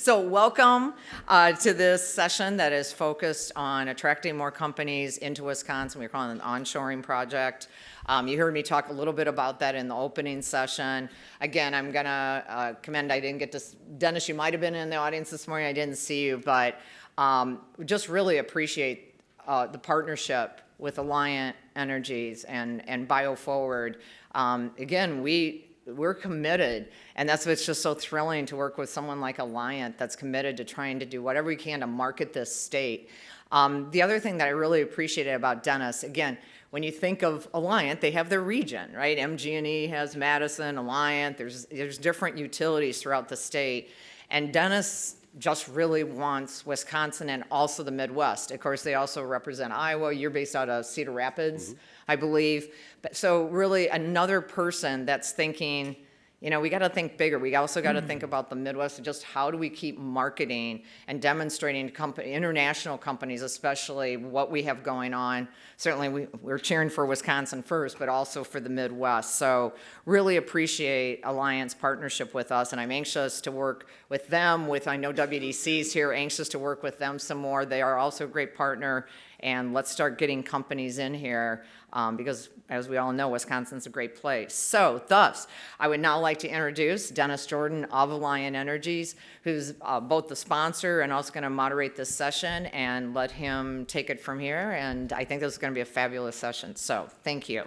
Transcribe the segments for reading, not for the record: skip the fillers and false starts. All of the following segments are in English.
So welcome to this session that is focused on attracting more companies into Wisconsin. We're calling it the Onshoring Project. You heard me talk a little bit about that in the opening session. Again, I'm going to commend, I didn't get to, Dennis, you might have been in the audience this morning. I didn't see you, but just really appreciate the partnership with Alliant Energies and BioForward. Again, we're committed, and that's what's just so thrilling to work with someone like Alliant that's committed to trying to do whatever we can to market this state. The other thing that I really appreciated about Dennis, again, when you think of Alliant, they have their region, right? MG&E has Madison, Alliant, there's different utilities throughout the state, and Dennis just really wants Wisconsin and also the Midwest. Of course, they also represent Iowa. You're based out of Cedar Rapids, I believe. But so really another person that's thinking, you know, we got to think bigger. We also got to think about the Midwest and just how do we keep marketing and demonstrating to international companies, especially what we have going on. Certainly we're cheering for Wisconsin first, but also for the Midwest. So really appreciate Alliant's partnership with us, and I'm anxious to work with them. I know WDC's here, anxious to work with them some more. They are also a great partner, and let's start getting companies in here because, as we all know, Wisconsin's a great place. So, thus, I would now like to introduce Dennis Jordan of Alliant Energies, who's both the sponsor and also going to moderate this session, and let him take it from here. And I think this is going to be a fabulous session. So, thank you.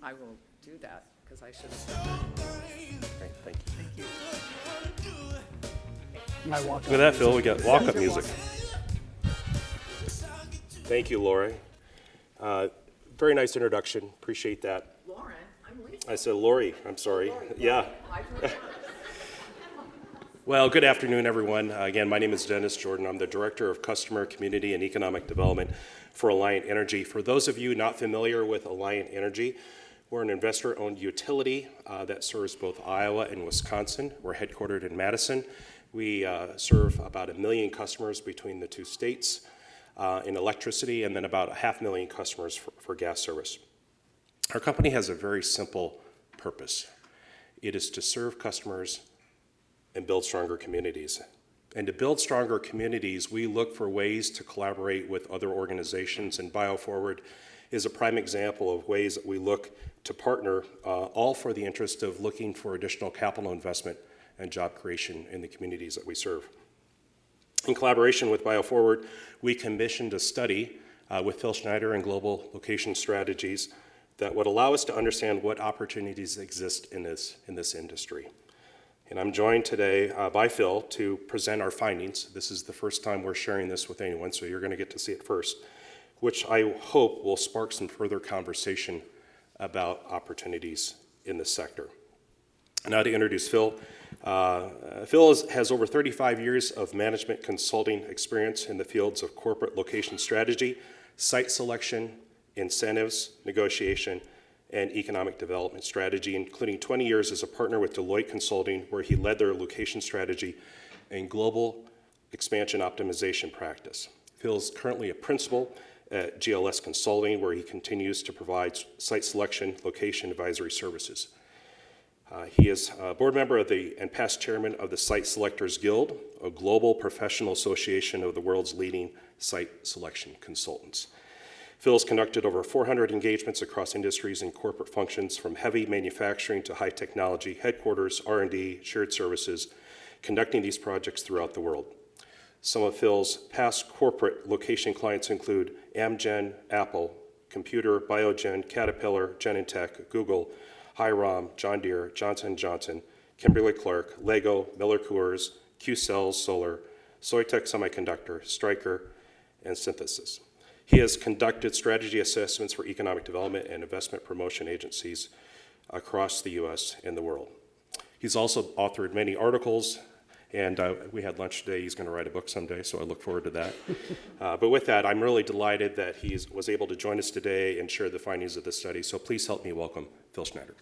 I will do that because I should. Great, thank you. Thank you. Look at that, Phil. We got walk-up music. Thank you, Lori. Very nice introduction. Appreciate that. Lauren, I'm Lisa. I said Lori. I'm sorry. Lori. Yeah. Well, good afternoon, everyone. Again, my name is Dennis Jordan. I'm the Director of Customer, Community, and Economic Development for Alliant Energy. For those of you not familiar with Alliant Energy, we're an investor-owned utility that serves both Iowa and Wisconsin. We're headquartered in Madison. We serve about 1 million customers between the two states in electricity, and then about 500,000 customers for gas service. Our company has a very simple purpose. It is to serve customers and build stronger communities. And to build stronger communities, we look for ways to collaborate with other organizations, and BioForward is a prime example of ways that we look to partner, all for the interest of looking for additional capital investment and job creation in the communities that we serve. In collaboration with BioForward, we commissioned a study with Phil Schneider and Global Location Strategies that would allow us to understand what opportunities exist in this industry. And I'm joined today by Phil to present our findings. This is the first time we're sharing this with anyone, so you're going to get to see it first, which I hope will spark some further conversation about opportunities in this sector. Now to introduce Phil. Phil has over 35 years of management consulting experience in the fields of corporate location strategy, site selection, incentives, negotiation, and economic development strategy, including 20 years as a partner with Deloitte Consulting, where he led their location strategy and global expansion optimization practice. Phil is currently a principal at GLS Consulting, where he continues to provide site selection, location advisory services. He is a board member and past chairman of the Site Selectors Guild, a global professional association of the world's leading site selection consultants. Phil has conducted over 400 engagements across industries and corporate functions, from heavy manufacturing to high technology, headquarters, R&D, shared services, conducting these projects throughout the world. Some of Phil's past corporate location clients include Amgen, Apple, Computer, Biogen, Caterpillar, Genentech, Google, Hiram, John Deere, Johnson & Johnson, Kimberly-Clark, Lego, Miller Coors, Qcells Solar, Soitec Semiconductor, Stryker, and Synthesis. He has conducted strategy assessments for economic development and investment promotion agencies across the U.S. and the world. He's also authored many articles, and we had lunch today. He's going to write a book someday, so I look forward to that. But with that, I'm really delighted that he was able to join us today and share the findings of this study. So please help me welcome Phil Schneider.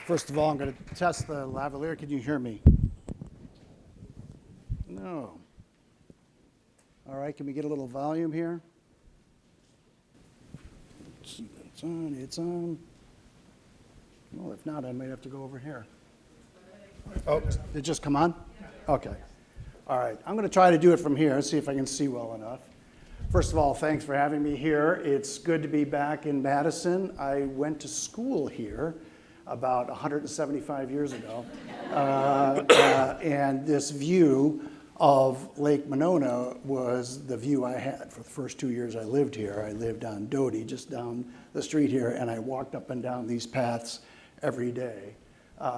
First of all, I'm going to test the lavalier. Can you hear me? No. All right, can we get a little volume here? Let's see if it's on. It's on. Well, if not, I might have to go over here. Oh, did it just come on? Okay. All right. I'm going to try to do it from here, see if I can see well enough. First of all, thanks for having me here. It's good to be back in Madison. I went to school here about 175 years ago. And this view of Lake Monona was the view I had for the first 2 years I lived here. I lived on Doty, just down the street here, and I walked up and down these paths every day,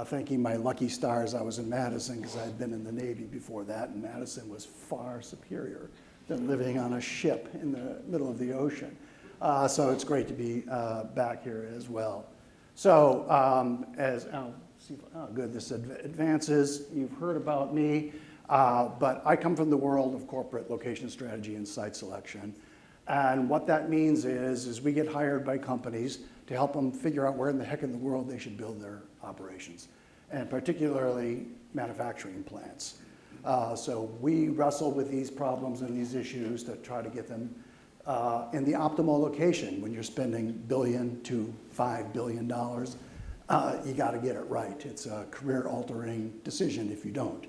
thanking my lucky stars I was in Madison, because I had been in the Navy before that, and Madison was far superior than living on a ship in the middle of the ocean. So it's great to be back here as well. So good, this advances. You've heard about me, but I come from the world of corporate location strategy and site selection. And what that means is we get hired by companies to help them figure out where in the heck in the world they should build their operations, and particularly manufacturing plants. So we wrestle with these problems and these issues to try to get them in the optimal location. When you're spending $1 billion to $5 billion, you got to get it right. It's a career-altering decision if you don't.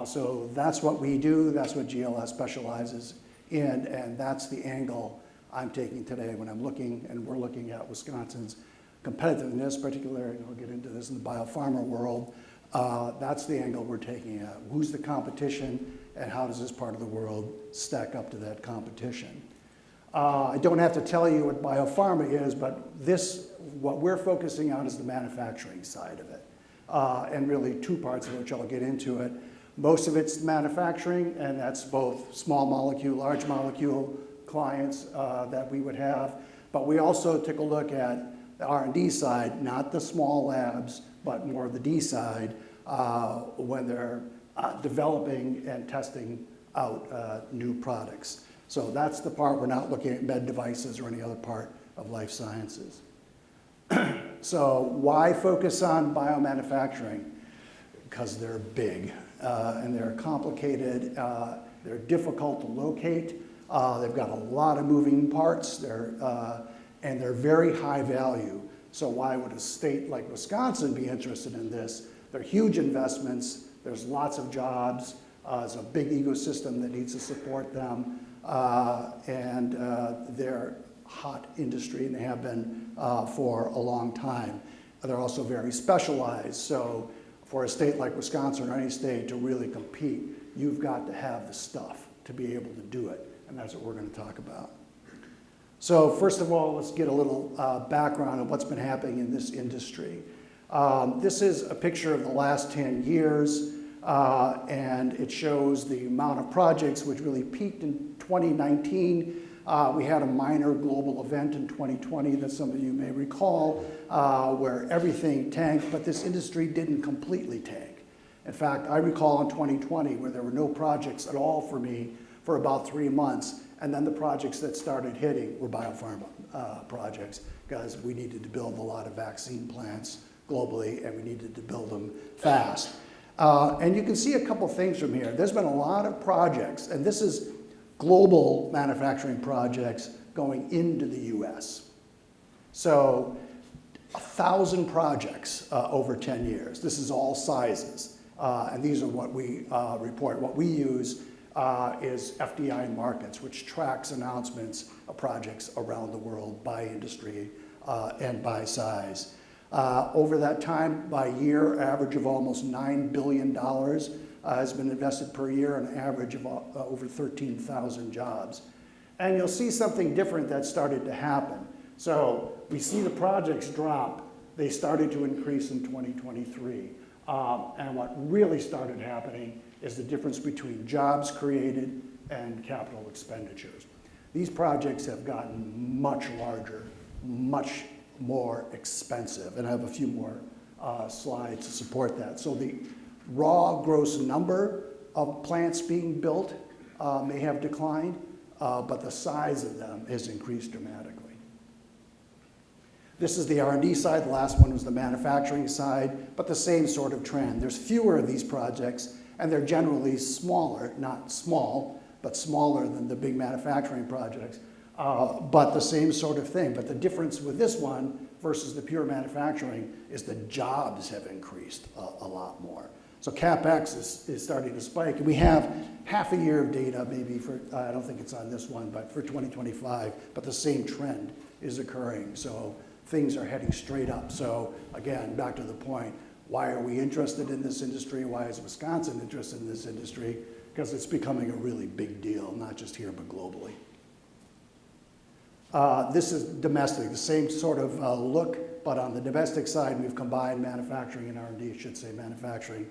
So that's what we do. That's what GLS specializes in, and that's the angle I'm taking today when I'm looking, and we're looking at Wisconsin's competitiveness, particularly, and I'll get into this in the biopharma world. That's the angle we're taking at. Who's the competition, and how does this part of the world stack up to that competition? I don't have to tell you what biopharma is, but what we're focusing on is the manufacturing side of it, and really two parts of which I'll get into it. Most of it's manufacturing, and that's both small molecule, large molecule clients that we would have, but we also take a look at the R&D side, not the small labs, but more of the D side, when they're developing and testing out new products. So that's the part. We're not looking at med devices or any other part of life sciences. So why focus on biomanufacturing? Because they're big and they're complicated. They're difficult to locate. They've got a lot of moving parts. And they're very high value. So why would a state like Wisconsin be interested in this? They're huge investments. There's lots of jobs. There's a big ecosystem that needs to support them. And they're hot industry, and they have been for a long time. They're also very specialized. So for a state like Wisconsin or any state to really compete, you've got to have the stuff to be able to do it. And that's what we're going to talk about. So first of all, let's get a little background of what's been happening in this industry. This is a picture of the last 10 years, and it shows the amount of projects which really peaked in 2019. We had a minor global event in 2020 that some of you may recall, where everything tanked, but this industry didn't completely tank. In fact, I recall in 2020 where there were no projects at all for me for about 3 months, and then the projects that started hitting were biopharma projects, because we needed to build a lot of vaccine plants globally, and we needed to build them fast. And you can see a couple things from here. There's been a lot of projects, and this is global manufacturing projects going into the US. So 1,000 projects over 10 years. This is all sizes, and these are what we report. What we use is FDI Markets, which tracks announcements of projects around the world by industry and by size. Over that time, by year, average of almost $9 billion has been invested per year, an average of over 13,000 jobs. And you'll see something different that started to happen. So we see the projects drop. They started to increase in 2023. And what really started happening is the difference between jobs created and capital expenditures. These projects have gotten much larger, much more expensive, and I have a few more slides to support that. So the raw gross number of plants being built may have declined, but the size of them has increased dramatically. This is the R&D side. The last one was the manufacturing side, but the same sort of trend. There's fewer of these projects, and they're generally smaller, not small, but smaller than the big manufacturing projects. but the same sort of thing. But the difference with this one versus the pure manufacturing is the jobs have increased a lot more. So CapEx is starting to spike. And we have half a year of data maybe for, I don't think it's on this one, but for 2025, but the same trend is occurring. So things are heading straight up. So again, back to the point, why are we interested in this industry? Why is Wisconsin interested in this industry? Because it's becoming a really big deal, not just here, but globally. This is domestic, the same sort of look, but on the domestic side, we've combined manufacturing and R&D, I should say manufacturing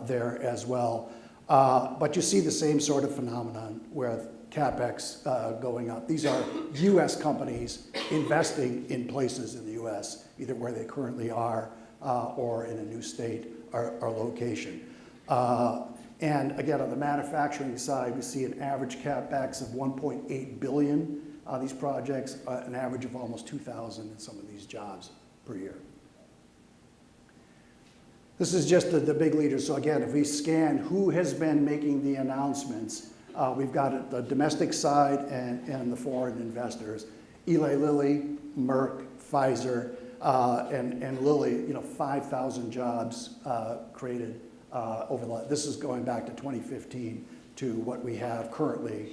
there as well. But you see the same sort of phenomenon with CapEx going up. These are US companies investing in places in the US, either where they currently are or in a new state or location. And again, on the manufacturing side, we see an average CapEx of 1.8 billion. These projects, an average of almost 2,000 in some of these jobs per year. This is just the big leaders. So again, if we scan who has been making the announcements, we've got the domestic side and the foreign investors. Eli Lilly, Merck, Pfizer, and Lilly, 5,000 jobs created this is going back to 2015 to what we have currently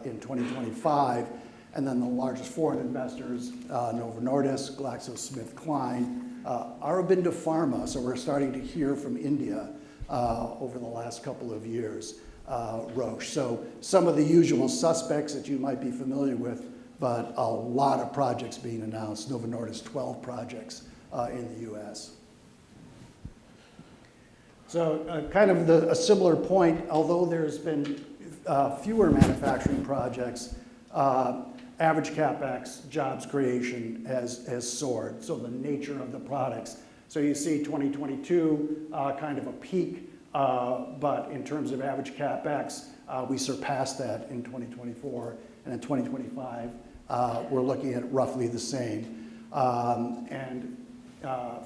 in 2025. And then the largest foreign investors, Novo Nordisk, GlaxoSmithKline, Aurobindo Pharma. So we're starting to hear from India over the last couple of years, Roche. So some of the usual suspects that you might be familiar with, but a lot of projects being announced. Novo Nordisk, 12 projects in the US. So kind of a similar point, although there's been fewer manufacturing projects, average CapEx, jobs creation has soared. So the nature of the products. So you see 2022 kind of a peak, but in terms of average CapEx, we surpassed that in 2024. And in 2025, we're looking at roughly the same. And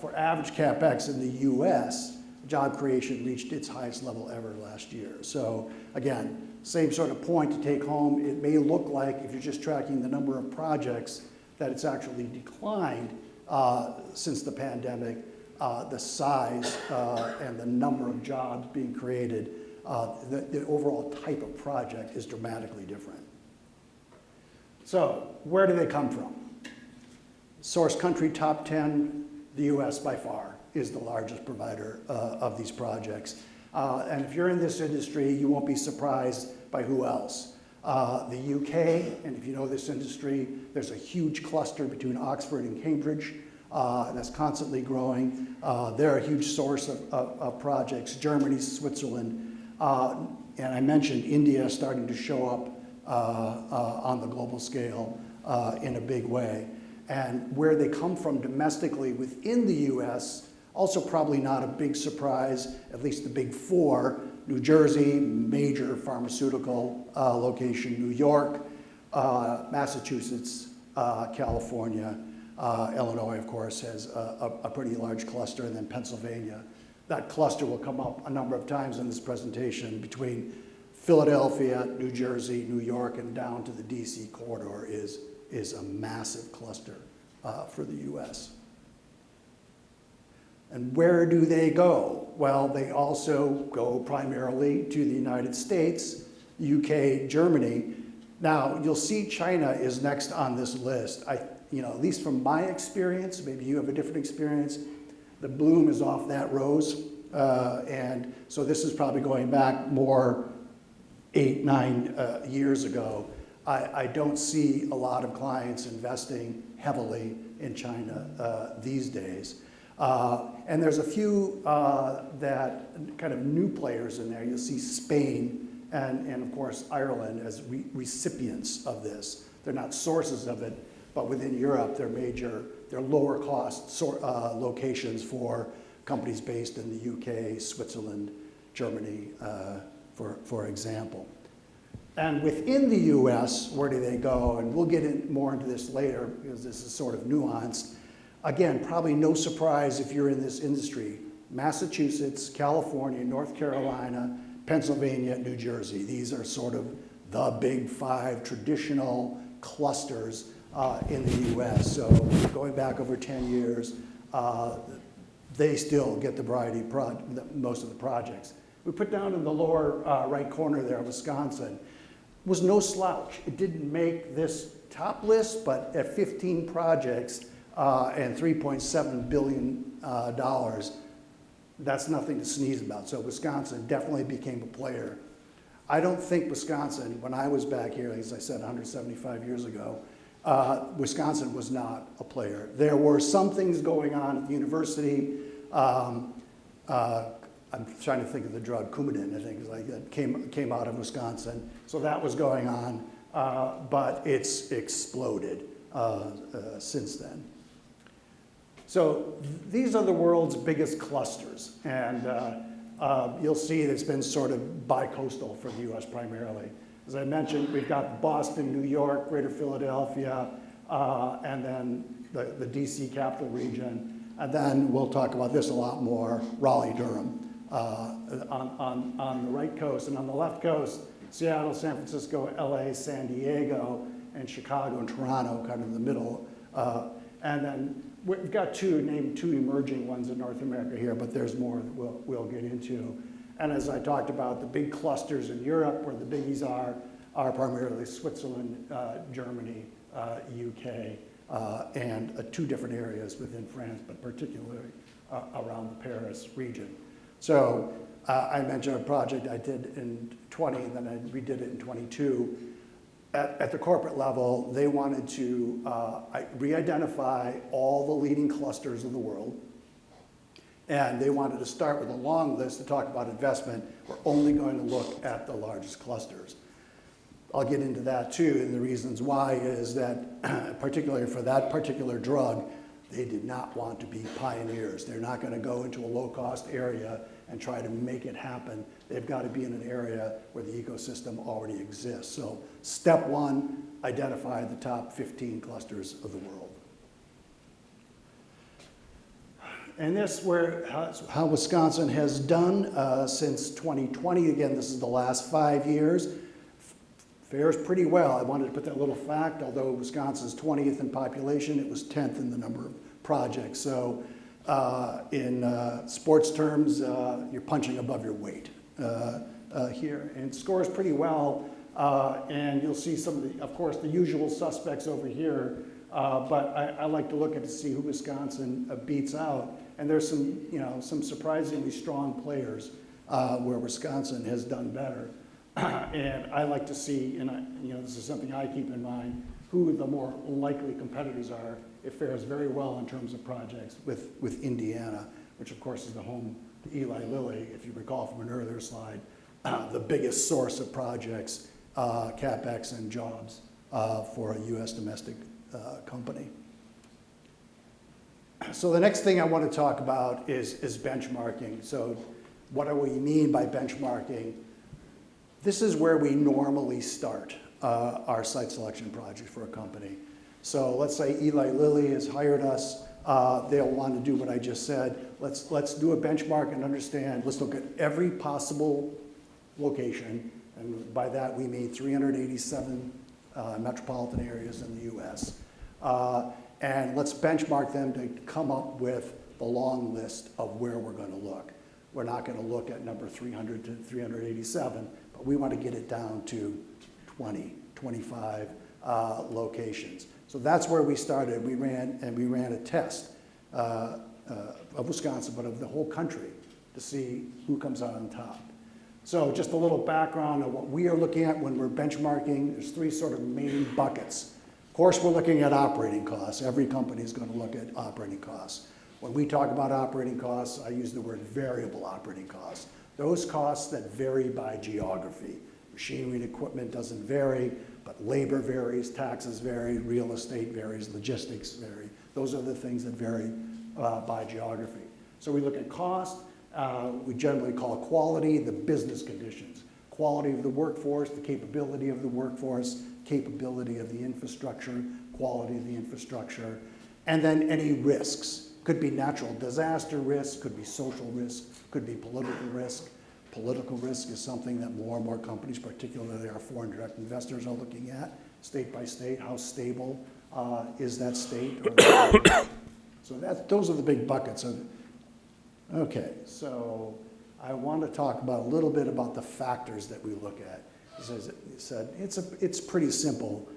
for average CapEx in the US, job creation reached its highest level ever last year. So again, same sort of point to take home. It may look like, if you're just tracking the number of projects, that it's actually declined since the pandemic. The size and the number of jobs being created, the overall type of project is dramatically different. So where do they come from? Source country top 10, the US by far is the largest provider of these projects. And if you're in this industry, you won't be surprised by who else. The UK, and if you know this industry, there's a huge cluster between Oxford and Cambridge that's constantly growing. They're a huge source of projects. Germany, Switzerland, and I mentioned India starting to show up on the global scale in a big way. And where they come from domestically within the US, also probably not a big surprise, at least the big four: New Jersey, major pharmaceutical location; New York, Massachusetts, California, Illinois, of course, has a pretty large cluster, and then Pennsylvania. That cluster will come up a number of times in this presentation. Between Philadelphia, New Jersey, New York, and down to the DC corridor is a massive cluster for the US. And where do they go? Well, they also go primarily to the United States, UK, Germany. Now, you'll see China is next on this list. At least from my experience, maybe you have a different experience, the bloom is off that rose. And so this is probably going back more 8, 9 years ago. I don't see a lot of clients investing heavily in China these days. And there's a few that kind of new players in there. You'll see Spain and of course Ireland as recipients of this. They're not sources of it, but within Europe, they're lower cost locations for companies based in the UK, Switzerland, Germany, for example. And within the US, where do they go? And we'll get more into this later because this is sort of nuanced. Again, probably no surprise if you're in this industry. Massachusetts, California, North Carolina, Pennsylvania, New Jersey. These are sort of the big 5 traditional clusters in the US. So going back over 10 years, they still get the variety of most of the projects. We put down in the lower right corner there, Wisconsin, was no slouch. It didn't make this top list, but at 15 projects and $3.7 billion, that's nothing to sneeze about. So Wisconsin definitely became a player. I don't think Wisconsin, when I was back here, as I said, 175 years ago, Wisconsin was not a player. There were some things going on at the university. I'm trying to think of the drug, Coumadin, I think, is like that came out of Wisconsin. So that was going on, but it's exploded since then. So these are the world's biggest clusters, and you'll see it's been sort of bi-coastal for the US primarily. As I mentioned, we've got Boston, New York, Greater Philadelphia, and then the DC capital region. And then we'll talk about this a lot more, Raleigh-Durham on the right coast. And on the left coast, Seattle, San Francisco, LA, San Diego, and Chicago and Toronto, kind of in the middle. And then we've got named two emerging ones in North America here, but there's more that we'll get into. And as I talked about, the big clusters in Europe, where the biggies are primarily Switzerland, Germany, UK, and two different areas within France, but particularly around the Paris region. So I mentioned a project I did in 20, and then I redid it in 22. At the corporate level, they wanted to re-identify all the leading clusters of the world. And they wanted to start with a long list to talk about investment. We're only going to look at the largest clusters. I'll get into that too, and the reasons why is that, particularly for that particular drug, they did not want to be pioneers. They're not going to go into a low-cost area and try to make it happen. They've got to be in an area where the ecosystem already exists. So step one, identify the top 15 clusters of the world. And this is how Wisconsin has done since 2020. Again, this is the last 5 years. Fares pretty well. I wanted to put that little fact, although Wisconsin's 20th in population, it was 10th in the number of projects. So in sports terms, you're punching above your weight here. And it scores pretty well. And you'll see some of the, of course, the usual suspects over here. But I like to look at to see who Wisconsin beats out. And there's some surprisingly strong players where Wisconsin has done better. And I like to see, and this is something I keep in mind, who the more likely competitors are. It fares very well in terms of projects with Indiana, which of course is the home to Eli Lilly, if you recall from an earlier slide, the biggest source of projects, CapEx and jobs for a US domestic company. So the next thing I want to talk about is benchmarking. So what do we mean by benchmarking? This is where we normally start our site selection project for a company. So let's say Eli Lilly has hired us. They'll want to do what I just said. Let's do a benchmark and understand. Let's look at every possible location. And by that, we mean 387 metropolitan areas in the US. And let's benchmark them to come up with the long list of where we're going to look. We're not going to look at number 300 to 387, but we want to get it down to 20, 25 locations. So that's where we started. We ran a test of Wisconsin, but of the whole country to see who comes out on top. So just a little background of what we are looking at when we're benchmarking. There's three sort of main buckets. Of course, we're looking at operating costs. Every company is going to look at operating costs. When we talk about operating costs, I use the word variable operating costs. Those costs that vary by geography. Machinery and equipment doesn't vary, but labor varies, taxes vary, real estate varies, logistics vary. Those are the things that vary by geography. So we look at cost. We generally call quality the business conditions. Quality of the workforce, the capability of the workforce, capability of the infrastructure, quality of the infrastructure, and then any risks. Could be natural disaster risk, could be social risk, could be political risk. Political risk is something that more and more companies, particularly our foreign direct investors, are looking at state by state, how stable is that state? So those are the big buckets. Okay, so I want to talk about a little bit about the factors that we look at. As I said, it's pretty simple.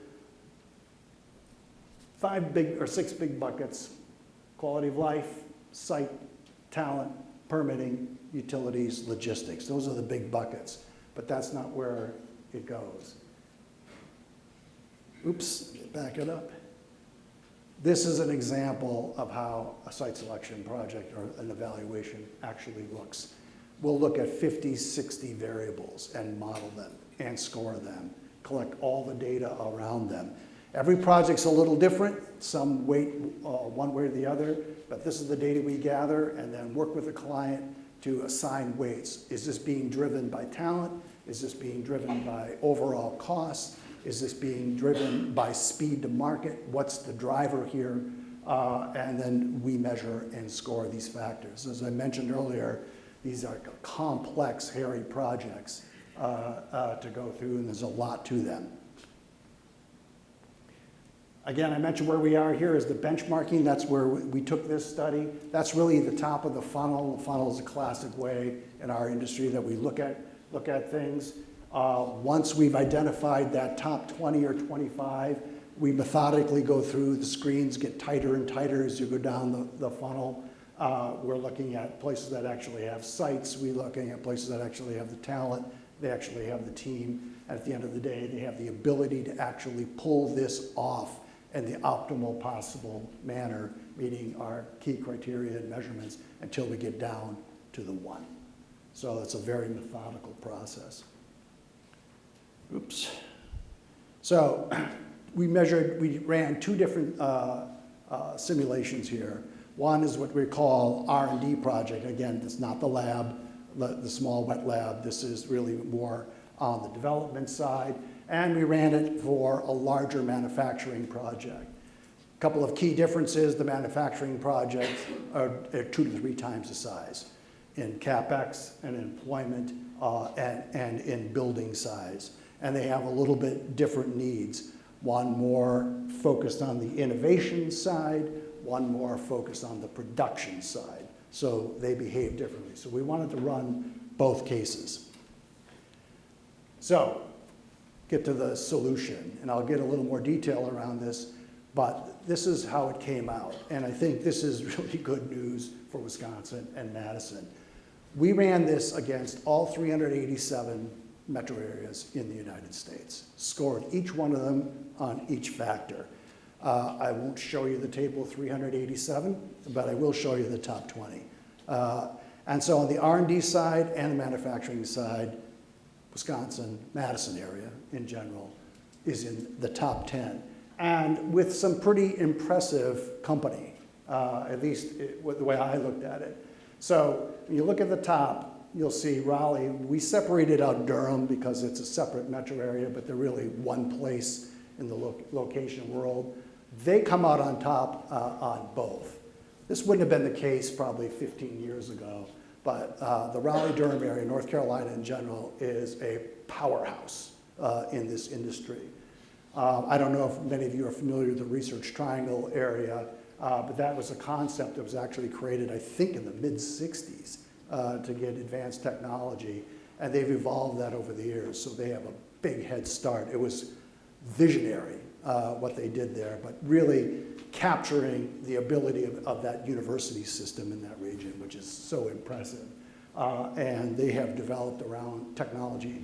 6 big buckets: quality of life, site, talent, permitting, utilities, logistics. Those are the big buckets, but that's not where it goes. Oops, back it up. This is an example of how a site selection project or an evaluation actually looks. We'll look at 50, 60 variables and model them and score them, collect all the data around them. Every project's a little different. Some weight one way or the other, but this is the data we gather and then work with the client to assign weights. Is this being driven by talent? Is this being driven by overall cost? Is this being driven by speed to market? What's the driver here? And then we measure and score these factors. As I mentioned earlier, these are complex, hairy projects to go through, and there's a lot to them. Again, I mentioned where we are here is the benchmarking. That's where we took this study. That's really the top of the funnel. The funnel is a classic way in our industry that we look at things. Once we've identified that top 20 or 25, we methodically go through. The screens get tighter and tighter as you go down the funnel. We're looking at places that actually have sites. We're looking at places that actually have the talent. They actually have the team. At the end of the day, they have the ability to actually pull this off in the optimal possible manner, meeting our key criteria and measurements until we get down to the one. So it's a very methodical process. Oops. So we ran 2 different simulations here. One is what we call R&D project. Again, it's not the lab, the small wet lab. This is really more on the development side. And we ran it for a larger manufacturing project. A couple of key differences: the manufacturing projects are 2 to 3 times the size in CapEx and employment and in building size. And they have a little bit different needs. One more focused on the innovation side, one more focused on the production side. So they behave differently. So we wanted to run both cases. So get to the solution, and I'll get a little more detail around this, but this is how it came out. And I think this is really good news for Wisconsin and Madison. We ran this against all 387 metro areas in the United States, scored each one of them on each factor. I won't show you the table of 387, but I will show you the top 20. And so on the R&D side and the manufacturing side, Wisconsin, Madison area in general is in the top 10. And with some pretty impressive company, at least the way I looked at it. So when you look at the top, you'll see Raleigh. We separated out Durham because it's a separate metro area, but they're really one place in the location world. They come out on top on both. This wouldn't have been the case probably 15 years ago, but the Raleigh-Durham area, North Carolina in general, is a powerhouse in this industry. I don't know if many of you are familiar with the Research Triangle area, but that was a concept that was actually created, I think, in the mid-'60s to get advanced technology, and they've evolved that over the years, so they have a big head start. It was visionary what they did there, but really capturing the ability of that university system in that region, which is so impressive. And they have developed around technology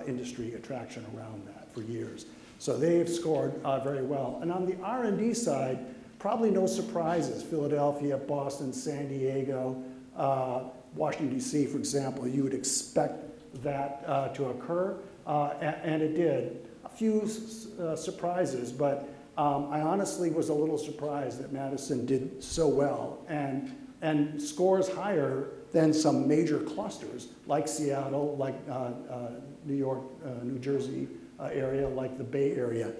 industry attraction around that for years. So they've scored very well. And on the R&D side, probably no surprises. Philadelphia, Boston, San Diego, Washington, D.C., for example, you would expect that to occur, and it did. A few surprises, but I honestly was a little surprised that Madison did so well and scores higher than some major clusters like Seattle, like New York, New Jersey area, like the Bay Area,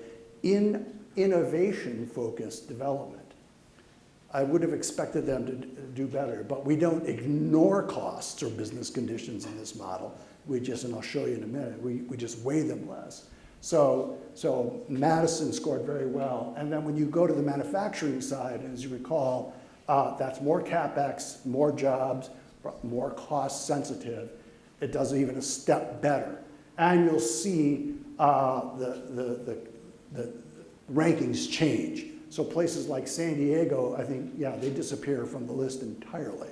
in innovation-focused development. I would have expected them to do better, but we don't ignore costs or business conditions in this model. We just, and I'll show you in a minute, we just weigh them less. So Madison scored very well. And then when you go to the manufacturing side, as you recall, that's more CapEx, more jobs, more cost sensitive. It does even a step better. And you'll see the rankings change. So places like San Diego, I think, yeah, they disappear from the list entirely.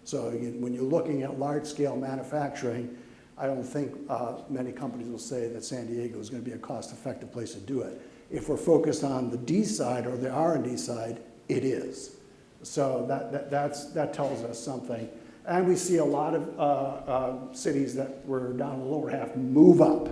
So when you're looking at large-scale manufacturing, I don't think many companies will say that San Diego is going to be a cost-effective place to do it. If we're focused on the D side or the R&D side, it is. So that tells us something. And we see a lot of cities that were down in the lower half move up.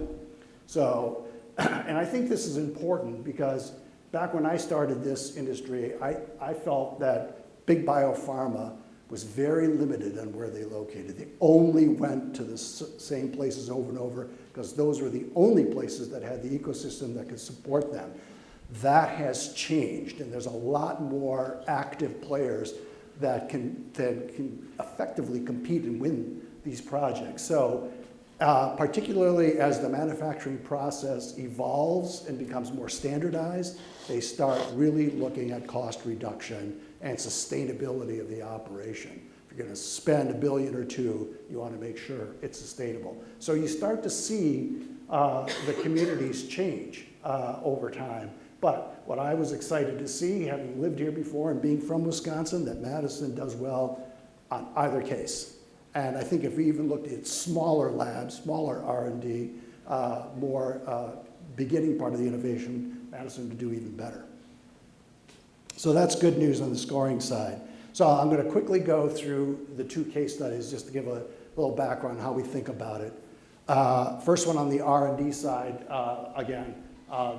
So, and I think this is important because back when I started this industry, I felt that big biopharma was very limited on where they located. They only went to the same places over and over because those were the only places that had the ecosystem that could support them. That has changed, and there's a lot more active players that can effectively compete and win these projects. So particularly as the manufacturing process evolves and becomes more standardized, they start really looking at cost reduction and sustainability of the operation. If you're going to spend $1 billion or $2 billion, you want to make sure it's sustainable. So you start to see the communities change over time. But what I was excited to see, having lived here before and being from Wisconsin, that Madison does well on either case. And I think if we even looked at smaller labs, smaller R&D, more beginning part of the innovation, Madison would do even better. So that's good news on the scoring side. So I'm going to quickly go through the two case studies just to give a little background on how we think about it. First one on the R&D side, again,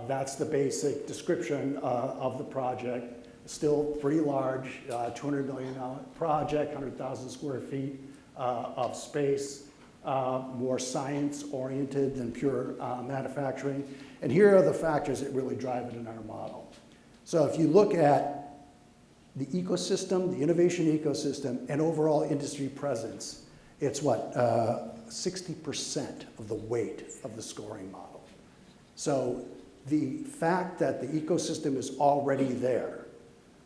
that's the basic description of the project. Still pretty large, $200 million project, 100,000 square feet of space, more science-oriented than pure manufacturing. And here are the factors that really drive it in our model. So if you look at the ecosystem, the innovation ecosystem, and overall industry presence, it's what, 60% of the weight of the scoring model. So the fact that the ecosystem is already there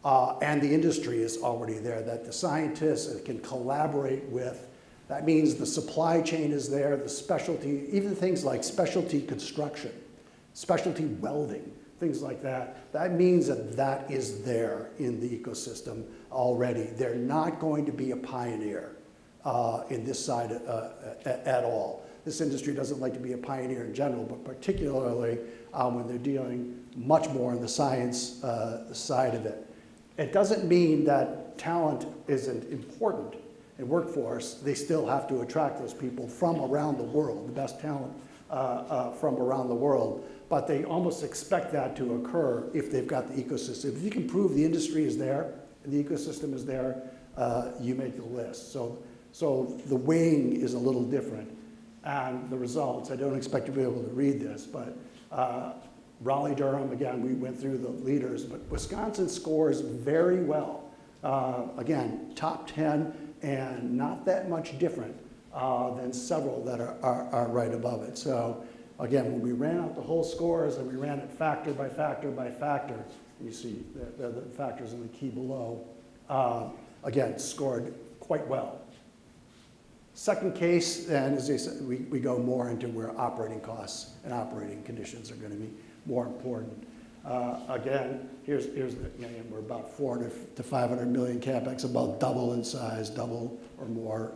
and the industry is already there, that the scientists can collaborate with, that means the supply chain is there, the specialty, even things like specialty construction, specialty welding, things like that. That means that that is there in the ecosystem already. They're not going to be a pioneer in this side at all. This industry doesn't like to be a pioneer in general, but particularly when they're dealing much more on the science side of it. It doesn't mean that talent isn't important in workforce. They still have to attract those people from around the world, the best talent from around the world. But they almost expect that to occur if they've got the ecosystem. If you can prove the industry is there and the ecosystem is there, you make the list. So the weighing is a little different. And the results, I don't expect to be able to read this, but Raleigh-Durham, again, we went through the leaders, but Wisconsin scores very well. Again, top 10 and not that much different than several that are right above it. So again, when we ran out the whole scores and we ran it factor by factor by factor, you see the factors in the key below, again, scored quite well. Second case, and as I said, we go more into where operating costs and operating conditions are going to be more important. Again, here's the, we're about 400 to 500 million CapEx, about double in size, double or more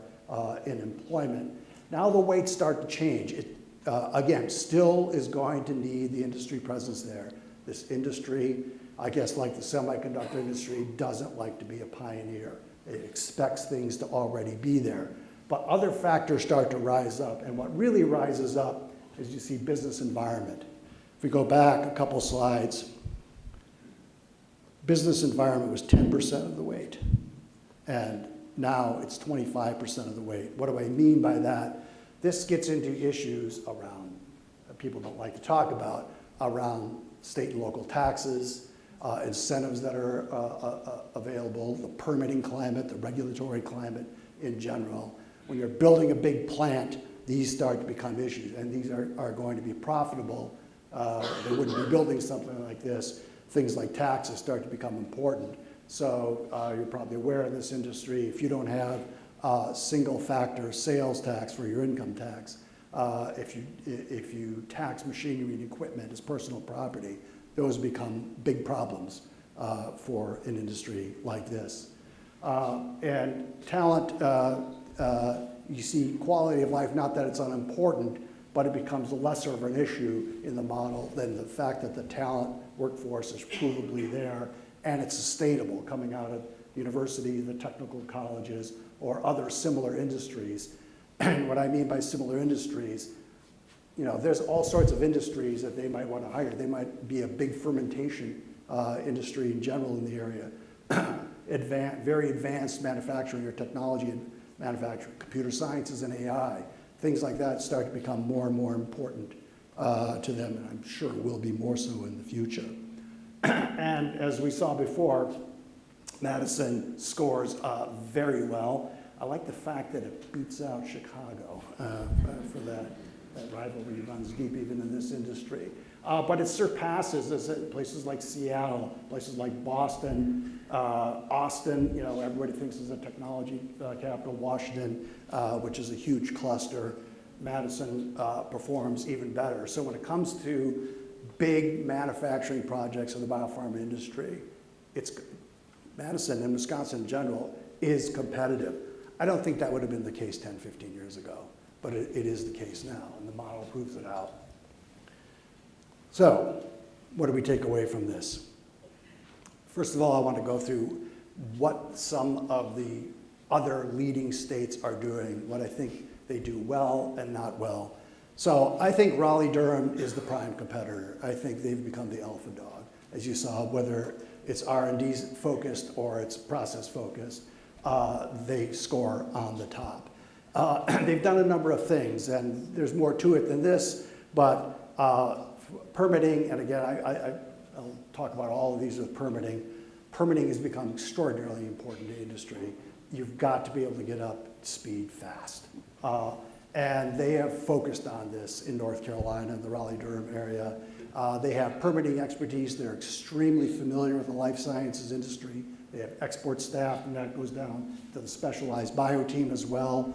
in employment. Now the weights start to change. It, again, still is going to need the industry presence there. This industry, I guess like the semiconductor industry, doesn't like to be a pioneer. It expects things to already be there. But other factors start to rise up, and what really rises up is you see business environment. If we go back a couple slides, business environment was 10% of the weight, and now it's 25% of the weight. What do I mean by that? This gets into issues around, that people don't like to talk about, around state and local taxes, incentives that are available, the permitting climate, the regulatory climate in general. When you're building a big plant, these start to become issues, and these are going to be profitable they wouldn't be building something like this. Things like taxes start to become important. So you're probably aware in this industry, if you don't have single factor sales tax for your income tax, if you tax machinery and equipment as personal property, those become big problems for an industry like this. And talent, you see quality of life, not that it's unimportant, but it becomes lesser of an issue in the model than the fact that the talent workforce is provably there and it's sustainable coming out of university, the technical colleges, or other similar industries. And what I mean by similar industries, you know, there's all sorts of industries that they might want to hire. They might be a big fermentation industry in general in the area. Very advanced manufacturing or technology and manufacturing, computer sciences and AI, things like that start to become more and more important to them, and I'm sure will be more so in the future. And as we saw before, Madison scores very well. I like the fact that it beats out Chicago for that rivalry runs deep even in this industry. But it surpasses places like Seattle, places like Boston, Austin, you know, everybody thinks is a technology capital, Washington, which is a huge cluster. Madison performs even better. So when it comes to big manufacturing projects in the biopharma industry, Madison and Wisconsin in general is competitive. I don't think that would have been the case 10, 15 years ago, but it is the case now, and the model proves it out. So, what do we take away from this? First of all, I want to go through what some of the other leading states are doing, what I think they do well and not well. So I think Raleigh-Durham is the prime competitor. I think they've become the alpha dog, as you saw, whether it's R&D focused or it's process focused, they score on the top. They've done a number of things, and there's more to it than this, but permitting, and again, I'll talk about all of these with permitting. Permitting has become extraordinarily important in industry. You've got to be able to get up to speed fast. And they have focused on this in North Carolina and the Raleigh-Durham area. They have permitting expertise. They're extremely familiar with the life sciences industry. They have export staff, and that goes down to the specialized bio team as well.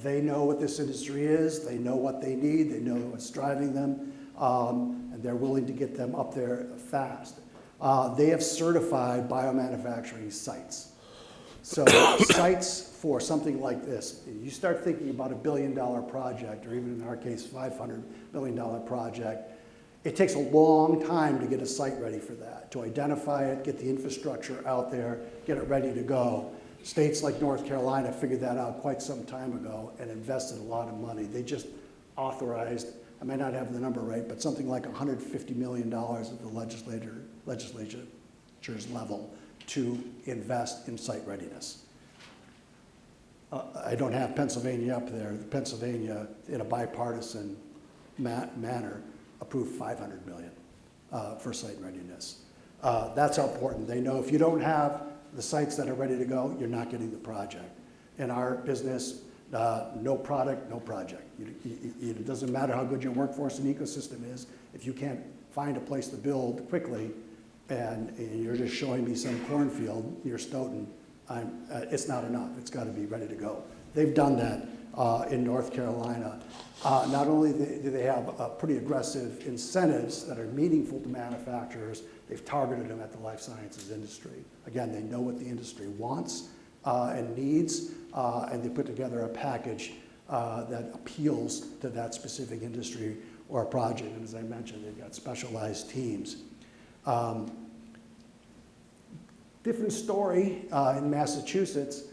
They know what this industry is. They know what they need. They know what's driving them. And they're willing to get them up there fast. They have certified biomanufacturing sites. So sites for something like this, you start thinking about $1 billion project, or even in our case, $500 million project, it takes a long time to get a site ready for that, to identify it, get the infrastructure out there, get it ready to go. States like North Carolina figured that out quite some time ago and invested a lot of money. They just authorized, I may not have the number right, but something like $150 million at the legislature's level to invest in site readiness. I don't have Pennsylvania up there. Pennsylvania, in a bipartisan manner, approved $500 million for site readiness. That's how important. They know if you don't have the sites that are ready to go, you're not getting the project. In our business, no product, no project. It doesn't matter how good your workforce and ecosystem is. If you can't find a place to build quickly, and you're just showing me some cornfield near Stoughton, it's not enough. It's got to be ready to go. They've done that in North Carolina. Not only do they have pretty aggressive incentives that are meaningful to manufacturers, they've targeted them at the life sciences industry. Again, they know what the industry wants and needs, and they put together a package that appeals to that specific industry or project. And as I mentioned, they've got specialized teams. Different story in Massachusetts.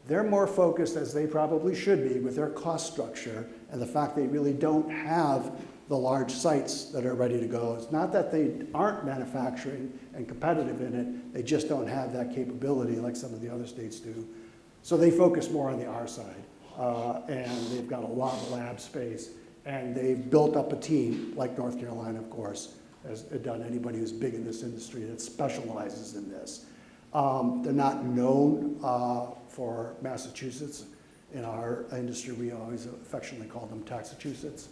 They're more focused, as they probably should be, with their cost structure and the fact they really don't have the large sites that are ready to go. It's not that they aren't manufacturing and competitive in it, they just don't have that capability like some of the other states do. So they focus more on the R side, and they've got a lot of lab space, and they've built up a team, like North Carolina, of course, has done anybody who's big in this industry that specializes in this. They're not known for Massachusetts. In our industry, we always affectionately call them Taxachusetts.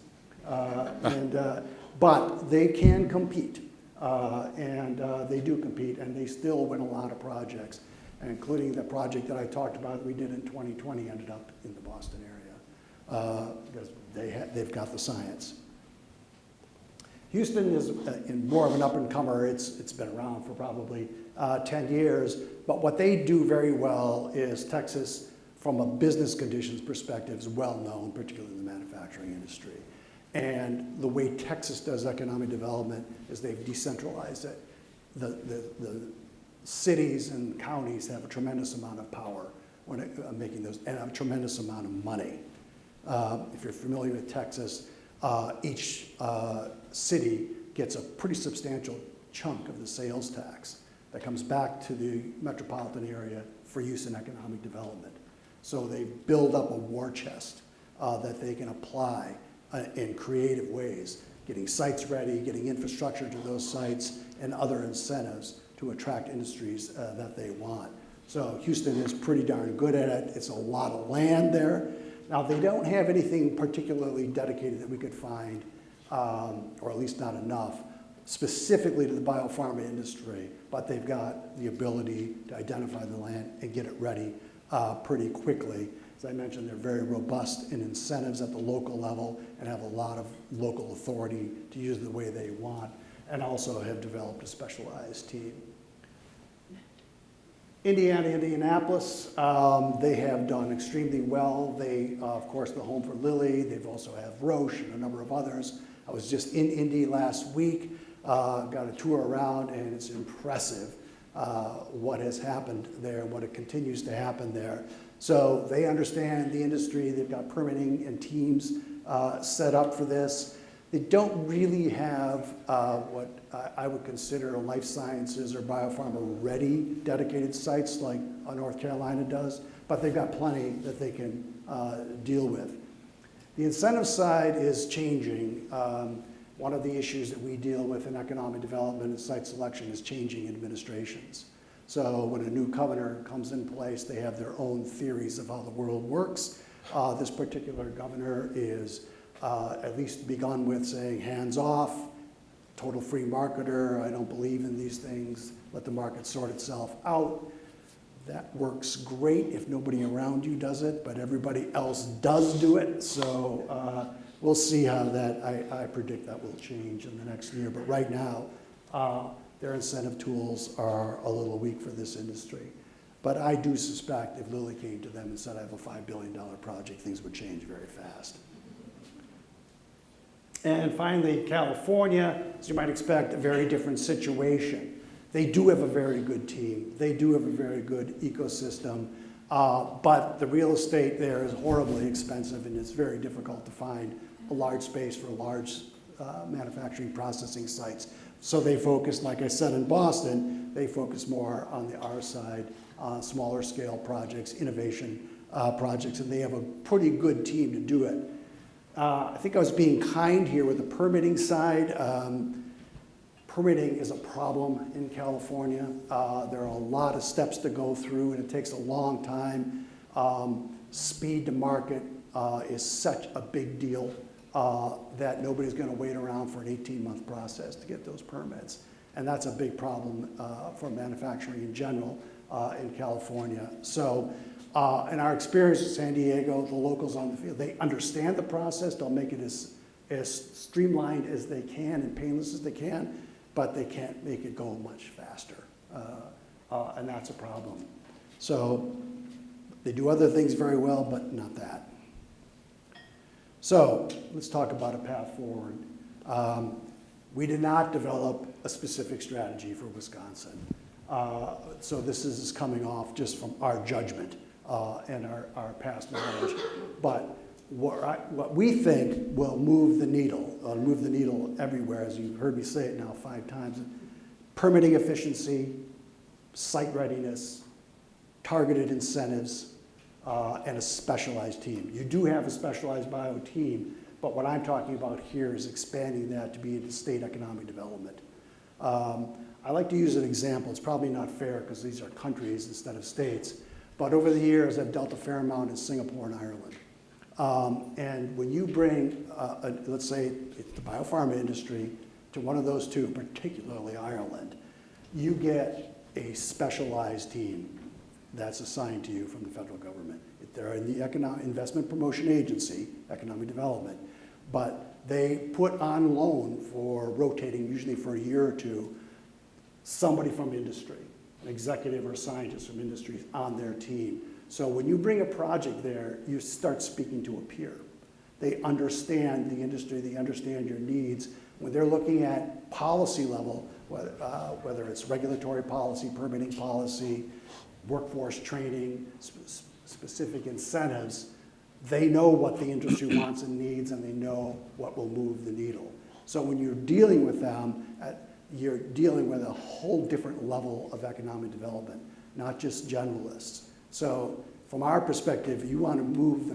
But they can compete, and they do compete, and they still win a lot of projects, including the project that I talked about that we did in 2020 ended up in the Boston area because they've got the science. Houston is more of an up-and-comer. It's been around for probably 10 years, but what they do very well is Texas, from a business conditions perspective, is well known, particularly in the manufacturing industry. And the way Texas does economic development is they've decentralized it. The cities and counties have a tremendous amount of power when making those, and a tremendous amount of money. If you're familiar with Texas, each city gets a pretty substantial chunk of the sales tax that comes back to the metropolitan area for use in economic development. So they build up a war chest that they can apply in creative ways, getting sites ready, getting infrastructure to those sites, and other incentives to attract industries that they want. So Houston is pretty darn good at it. It's a lot of land there. Now, they don't have anything particularly dedicated that we could find, or at least not enough, specifically to the biopharma industry, but they've got the ability to identify the land and get it ready pretty quickly. As I mentioned, they're very robust in incentives at the local level and have a lot of local authority to use the way they want, and also have developed a specialized team. Indianapolis, they have done extremely well. They, of course, the home for Lilly. They've also have Roche and a number of others. I was just in Indy last week, got a tour around, and it's impressive what has happened there, what it continues to happen there. So they understand the industry. They've got permitting and teams set up for this. They don't really have what I would consider life sciences or biopharma ready dedicated sites like North Carolina does, but they've got plenty that they can deal with. The incentive side is changing. One of the issues that we deal with in economic development and site selection is changing administrations. So when a new governor comes in place, they have their own theories of how the world works. This particular governor is at least begun with saying hands off, total free marketer, I don't believe in these things, let the market sort itself out. That works great if nobody around you does it, but everybody else does do it. So we'll see how that, I predict that will change in the next year. But right now, their incentive tools are a little weak for this industry. But I do suspect if Lilly came to them and said, I have a $5 billion project, things would change very fast. And finally, California, as you might expect, a very different situation. They do have a very good team. They do have a very good ecosystem, but the real estate there is horribly expensive, and it's very difficult to find a large space for large manufacturing processing sites. So they focus, like I said, in Boston, they focus more on the R side, smaller scale projects, innovation projects, and they have a pretty good team to do it. I think I was being kind here with the permitting side. Permitting is a problem in California. There are a lot of steps to go through, and it takes a long time. Speed to market is such a big deal that nobody's going to wait around for an 18-month process to get those permits. And that's a big problem for manufacturing in general in California. So in our experience in San Diego, the locals on the field, they understand the process. They'll make it as streamlined as they can and painless as they can, but they can't make it go much faster. And that's a problem. So they do other things very well, but not that. So let's talk about a path forward. We did not develop a specific strategy for Wisconsin. So this is coming off just from our judgment and our past knowledge. But what we think will move the needle everywhere, as you've heard me say it now 5 times, permitting efficiency, site readiness, targeted incentives, and a specialized team. You do have a specialized bio team, but what I'm talking about here is expanding that to be into state economic development. I like to use an example. It's probably not fair because these are countries instead of states, but over the years I've dealt a fair amount in Singapore and Ireland. And when you bring, let's say, the biopharma industry to one of those two, particularly Ireland, you get a specialized team that's assigned to you from the federal government. They're in the Economic Investment Promotion Agency, Economic Development, but they put on loan for rotating, usually for a year or two, somebody from industry, an executive or scientist from industry on their team. So when you bring a project there, you start speaking to a peer. They understand the industry, they understand your needs. When they're looking at policy level, whether it's regulatory policy, permitting policy, workforce training, specific incentives, they know what the industry wants and needs, and they know what will move the needle. So when you're dealing with them, you're dealing with a whole different level of economic development, not just generalists. So from our perspective, you want to move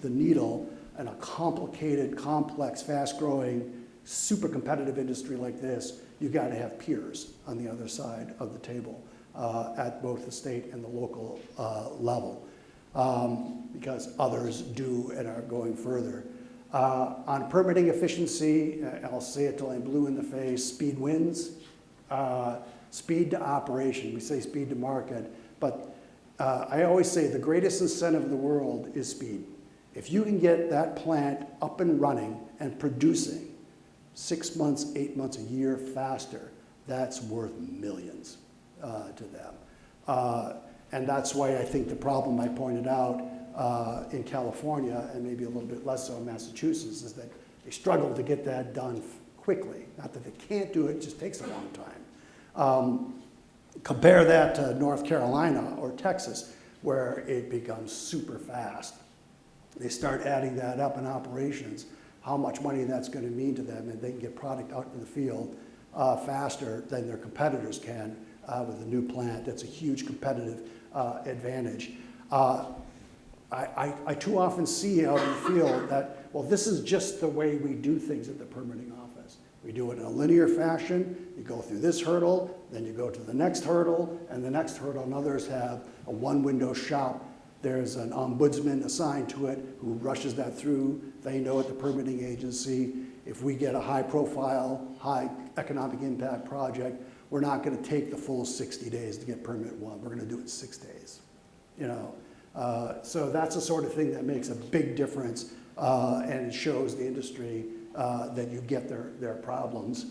the needle in a complicated, complex, fast-growing, super competitive industry like this, you got to have peers on the other side of the table at both the state and the local level, because others do and are going further. On permitting efficiency, I'll say it till I'm blue in the face, speed wins. Speed to operation, we say speed to market, but I always say the greatest incentive in the world is speed. If you can get that plant up and running and producing 6 months, 8 months, a year faster, that's worth millions to them. And that's why I think the problem I pointed out in California, and maybe a little bit less so in Massachusetts, is that they struggle to get that done quickly. Not that they can't do it, it just takes a long time. Compare that to North Carolina or Texas, where it becomes super fast. They start adding that up in operations, how much money that's going to mean to them, and they can get product out in the field faster than their competitors can with a new plant. That's a huge competitive advantage. I too often see out in the field that, well, this is just the way we do things at the permitting office. We do it in a linear fashion. You go through this hurdle, then you go to the next hurdle, and the next hurdle, and others have a one-window shop. There's an ombudsman assigned to it who rushes that through. They know at the permitting agency, if we get a high-profile, high economic impact project, we're not going to take the full 60 days to get permit one. We're going to do it in 6 days. You know, so that's the sort of thing that makes a big difference, and it shows the industry that you get their problems.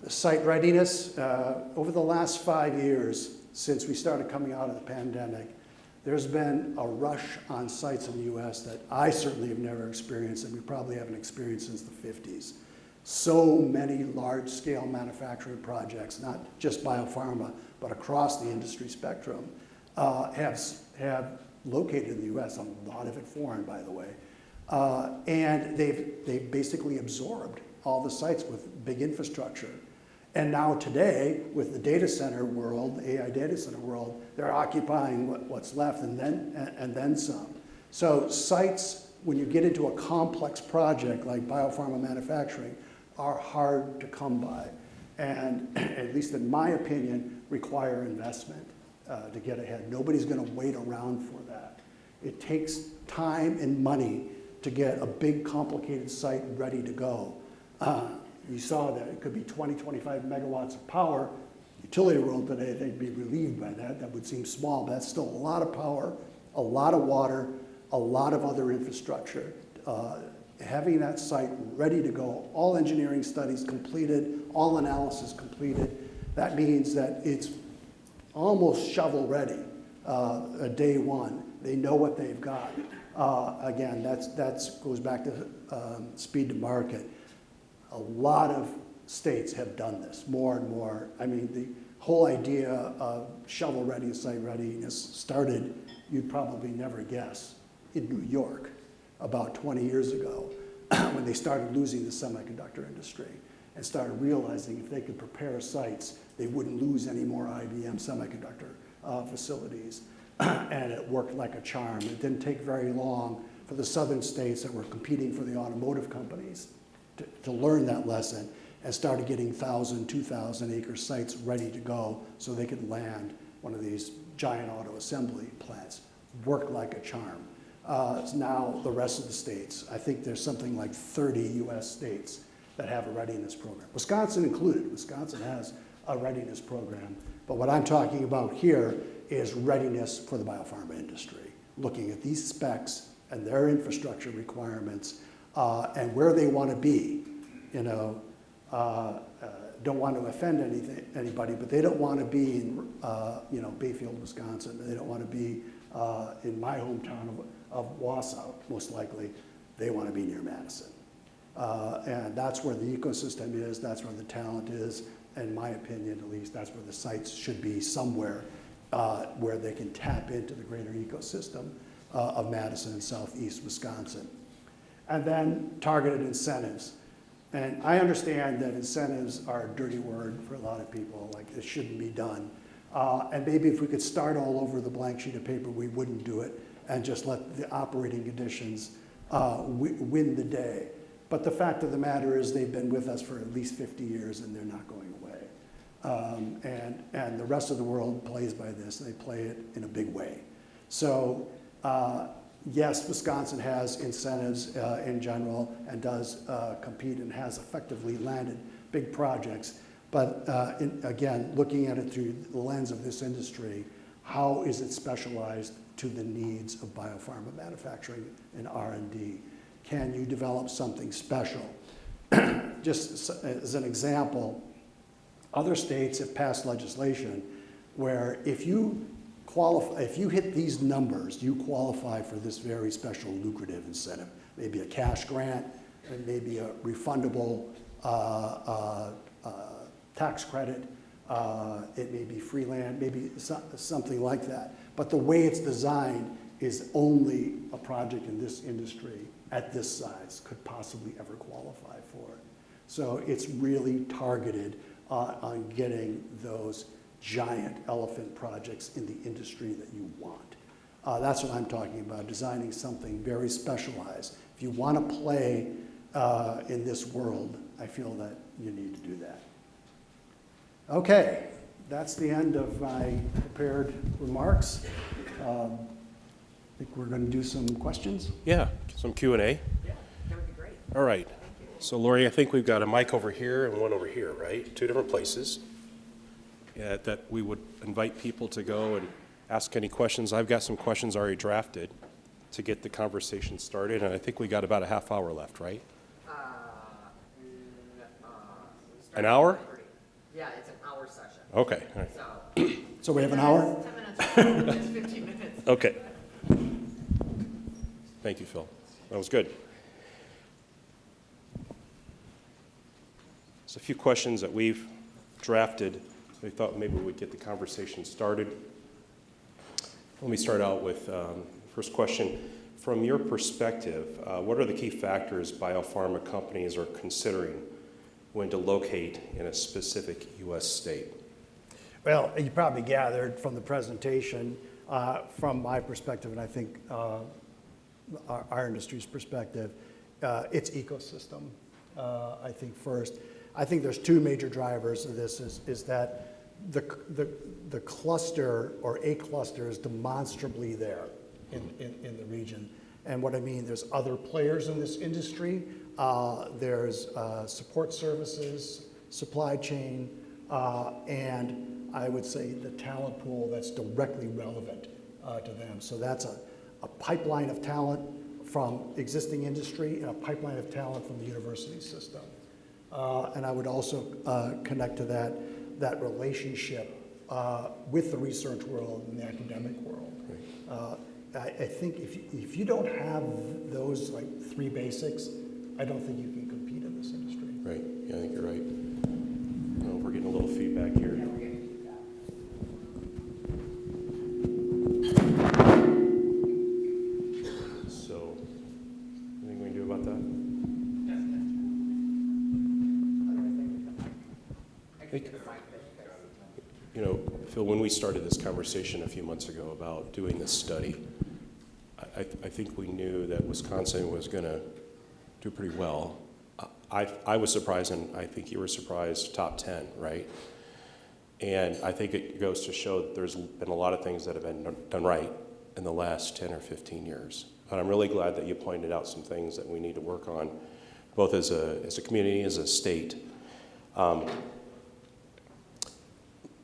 The site readiness, over the last 5 years, since we started coming out of the pandemic, there's been a rush on sites in the US that I certainly have never experienced, and we probably haven't experienced since the 50s. So many large-scale manufacturing projects, not just biopharma, but across the industry spectrum, have located in the US, a lot of it foreign, by the way, and they've basically absorbed all the sites with big infrastructure. And now today, with the data center world, the AI data center world, they're occupying what's left and then some. So sites, when you get into a complex project like biopharma manufacturing, are hard to come by, and at least in my opinion, require investment to get ahead. Nobody's going to wait around for that. It takes time and money to get a big, complicated site ready to go. You saw that it could be 20, 25 megawatts of power. Utility world today, they'd be relieved by that. That would seem small, but that's still a lot of power, a lot of water, a lot of other infrastructure. Having that site ready to go, all engineering studies completed, all analysis completed, that means that it's almost shovel ready day one. They know what they've got. Again, that goes back to speed to market. A lot of states have done this more and more. I mean, the whole idea of shovel ready and site readiness started, you'd probably never guess, in New York about 20 years ago when they started losing the semiconductor industry and started realizing if they could prepare sites, they wouldn't lose any more IBM semiconductor facilities. And it worked like a charm. It didn't take very long for the southern states that were competing for the automotive companies to learn that lesson and started getting 1,000, 2,000 acre sites ready to go so they could land one of these giant auto assembly plants. Worked like a charm. It's now the rest of the states. I think there's something like 30 US states that have a readiness program. Wisconsin included. Wisconsin has a readiness program. But what I'm talking about here is readiness for the biopharma industry, looking at these specs and their infrastructure requirements and where they want to be. You know, don't want to offend anybody, but they don't want to be in you know, Bayfield, Wisconsin. They don't want to be in my hometown of Wausau, most likely. They want to be near Madison. And that's where the ecosystem is, that's where the talent is, in my opinion at least, that's where the sites should be, somewhere where they can tap into the greater ecosystem of Madison and southeast Wisconsin. And then targeted incentives. And I understand that incentives are a dirty word for a lot of people, like it shouldn't be done. And maybe if we could start all over the blank sheet of paper, we wouldn't do it and just let the operating conditions win the day. But the fact of the matter is they've been with us for at least 50 years and they're not going away. And the rest of the world plays by this. They play it in a big way. So yes, Wisconsin has incentives in general and does compete and has effectively landed big projects. But again, looking at it through the lens of this industry, how is it specialized to the needs of biopharma manufacturing and R&D? Can you develop something special? Just as an example, other states have passed legislation where if you hit these numbers, you qualify for this very special lucrative incentive. Maybe a cash grant, and maybe a refundable tax credit. It may be free land, maybe something like that. But the way it's designed is only a project in this industry at this size could possibly ever qualify for it. So it's really targeted on getting those giant elephant projects in the industry that you want. That's what I'm talking about, designing something very specialized. If you want to play in this world, I feel that you need to do that. Okay, that's the end of my prepared remarks. I think we're going to do some questions. Yeah, some Q&A. Yeah, that would be great. All right. So Lori, I think we've got a mic over here and one over here, right? Two different places. Yeah, that we would invite people to go and ask any questions. I've got some questions already drafted to get the conversation started, and I think we got about a half hour left, right? An hour? Yeah, it's an hour session. Okay. All right. So So we have an hour? 10 minutes, just 15 minutes. Okay. Thank you, Phil. That was good. There's a few questions that we've drafted. We thought maybe we'd get the conversation started. Let me start out with first question. From your perspective, what are the key factors biopharma companies are considering when to locate in a specific U.S. state? Well, you probably gathered from the presentation, from my perspective, and I think our industry's perspective, it's ecosystem. I think first, I think there's two major drivers of this is that the cluster or a cluster is demonstrably there in the region. And what I mean, there's other players in this industry. There's support services, supply chain, and I would say the talent pool that's directly relevant to them. So that's a pipeline of talent from existing industry and a pipeline of talent from the university system. And I would also connect to that relationship with the research world and the academic world. I think if you don't have those like three basics, I don't think you can compete in this industry. Right. Yeah, I think you're right. Oh, we're getting a little feedback here. Yeah, we're getting feedback. So, anything we can do about that? You know, Phil, when we started this conversation a few months ago about doing this study, I think we knew that Wisconsin was going to do pretty well. I was surprised, and I think you were surprised, top 10, right? And I think it goes to show that there's been a lot of things that have been done right in the last 10 or 15 years. But I'm really glad that you pointed out some things that we need to work on, both as a community, as a state.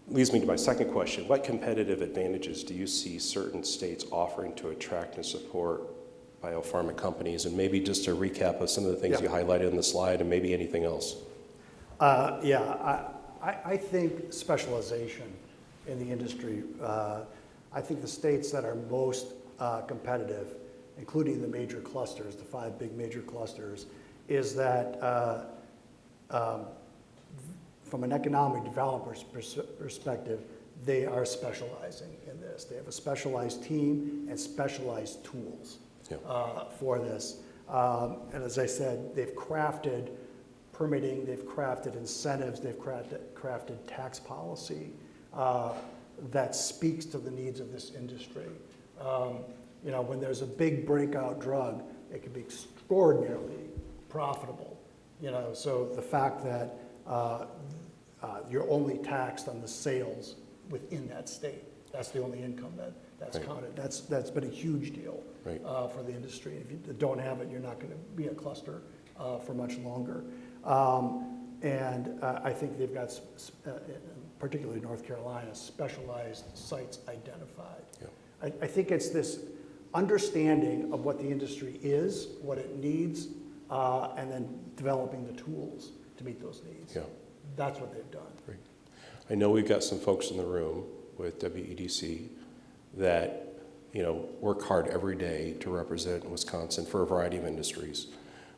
Leads me to my second question. What competitive advantages do you see certain states offering to attract and support biopharma companies? And maybe just a recap of some of the things you highlighted in the slide and maybe anything else. I think specialization in the industry, I think the states that are most competitive, including the major clusters, the 5 big major clusters, is that from an economic developer's perspective, they are specializing in this. They have a specialized team and specialized tools for this. And as I said, they've crafted permitting, they've crafted incentives, they've crafted tax policy that speaks to the needs of this industry. You know, when there's a big breakout drug, it can be extraordinarily profitable. You know, so the fact that you're only taxed on the sales within that state. That's the only income that's counted. That's been a huge deal for the industry. If you don't have it, you're not going to be a cluster for much longer. And I think they've got, particularly North Carolina, specialized sites identified. I think it's this understanding of what the industry is, what it needs, and then developing the tools to meet those needs. That's what they've done. Great. I know we've got some folks in the room with WEDC that, you know, work hard every day to represent Wisconsin for a variety of industries.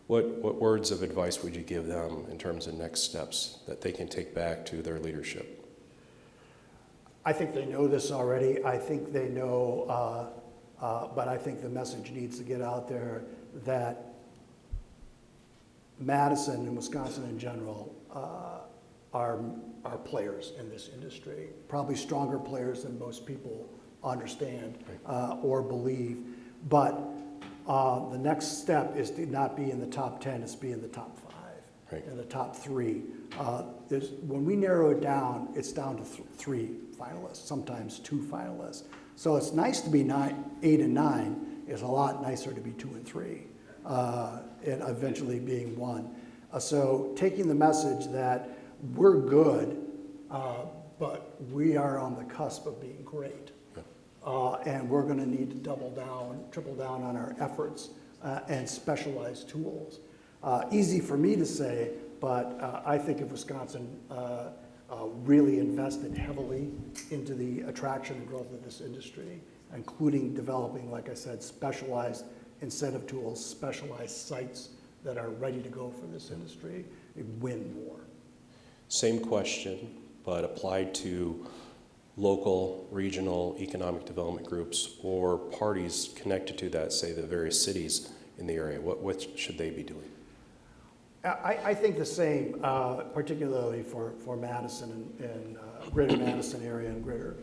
What words of advice would you give them in terms of next steps that they can take back to their leadership? I think they know this already. I think they know, but I think the message needs to get out there that Madison and Wisconsin in general are players in this industry, probably stronger players than most people understand or believe. But the next step is to not be in the top 10, it's to be in the top 5, in the top 3. When we narrow it down, it's down to 3 finalists, sometimes 2 finalists. So it's nice to be 8 and 9. It's a lot nicer to be 2 and 3, and eventually being 1. So taking the message that we're good, but we are on the cusp of being great. And we're going to need to double down, triple down on our efforts and specialized tools. Easy for me to say, but I think if Wisconsin really invested heavily into the attraction and growth of this industry, including developing, like I said, specialized incentive tools, specialized sites that are ready to go for this industry, it'd win more. Same question, but applied to local, regional economic development groups or parties connected to that, say the various cities in the area. What should they be doing? I think the same, particularly for Madison and greater Madison area and greater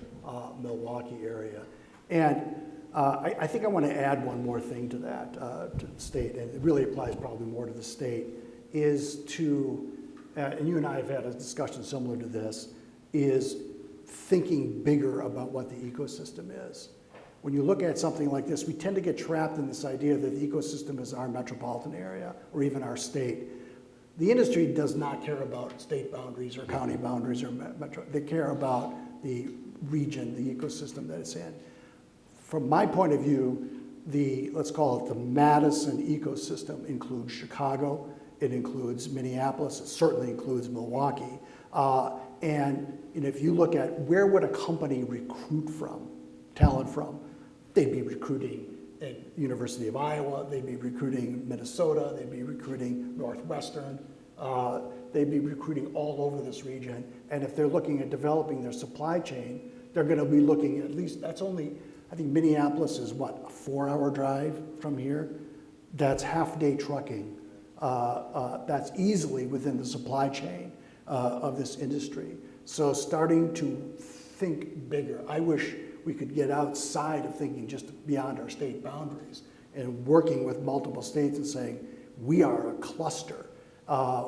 Milwaukee area. And I think I want to add one more thing to that, to the state, and it really applies probably more to the state, is to, and you and I have had a discussion similar to this, is thinking bigger about what the ecosystem is. When you look at something like this, we tend to get trapped in this idea that the ecosystem is our metropolitan area or even our state. The industry does not care about state boundaries or county boundaries or metro. They care about the region, the ecosystem that it's in. From my point of view, let's call it the Madison ecosystem includes Chicago, it includes Minneapolis, it certainly includes Milwaukee. And if you look at where would a company recruit from, talent from, they'd be recruiting at University of Iowa, they'd be recruiting Minnesota, they'd be recruiting Northwestern, they'd be recruiting all over this region. And if they're looking at developing their supply chain, they're going to be looking at least, that's only, I think Minneapolis is what, a 4-hour drive from here? That's half-day trucking. That's easily within the supply chain of this industry. So starting to think bigger. I wish we could get outside of thinking just beyond our state boundaries and working with multiple states and saying, we are a cluster.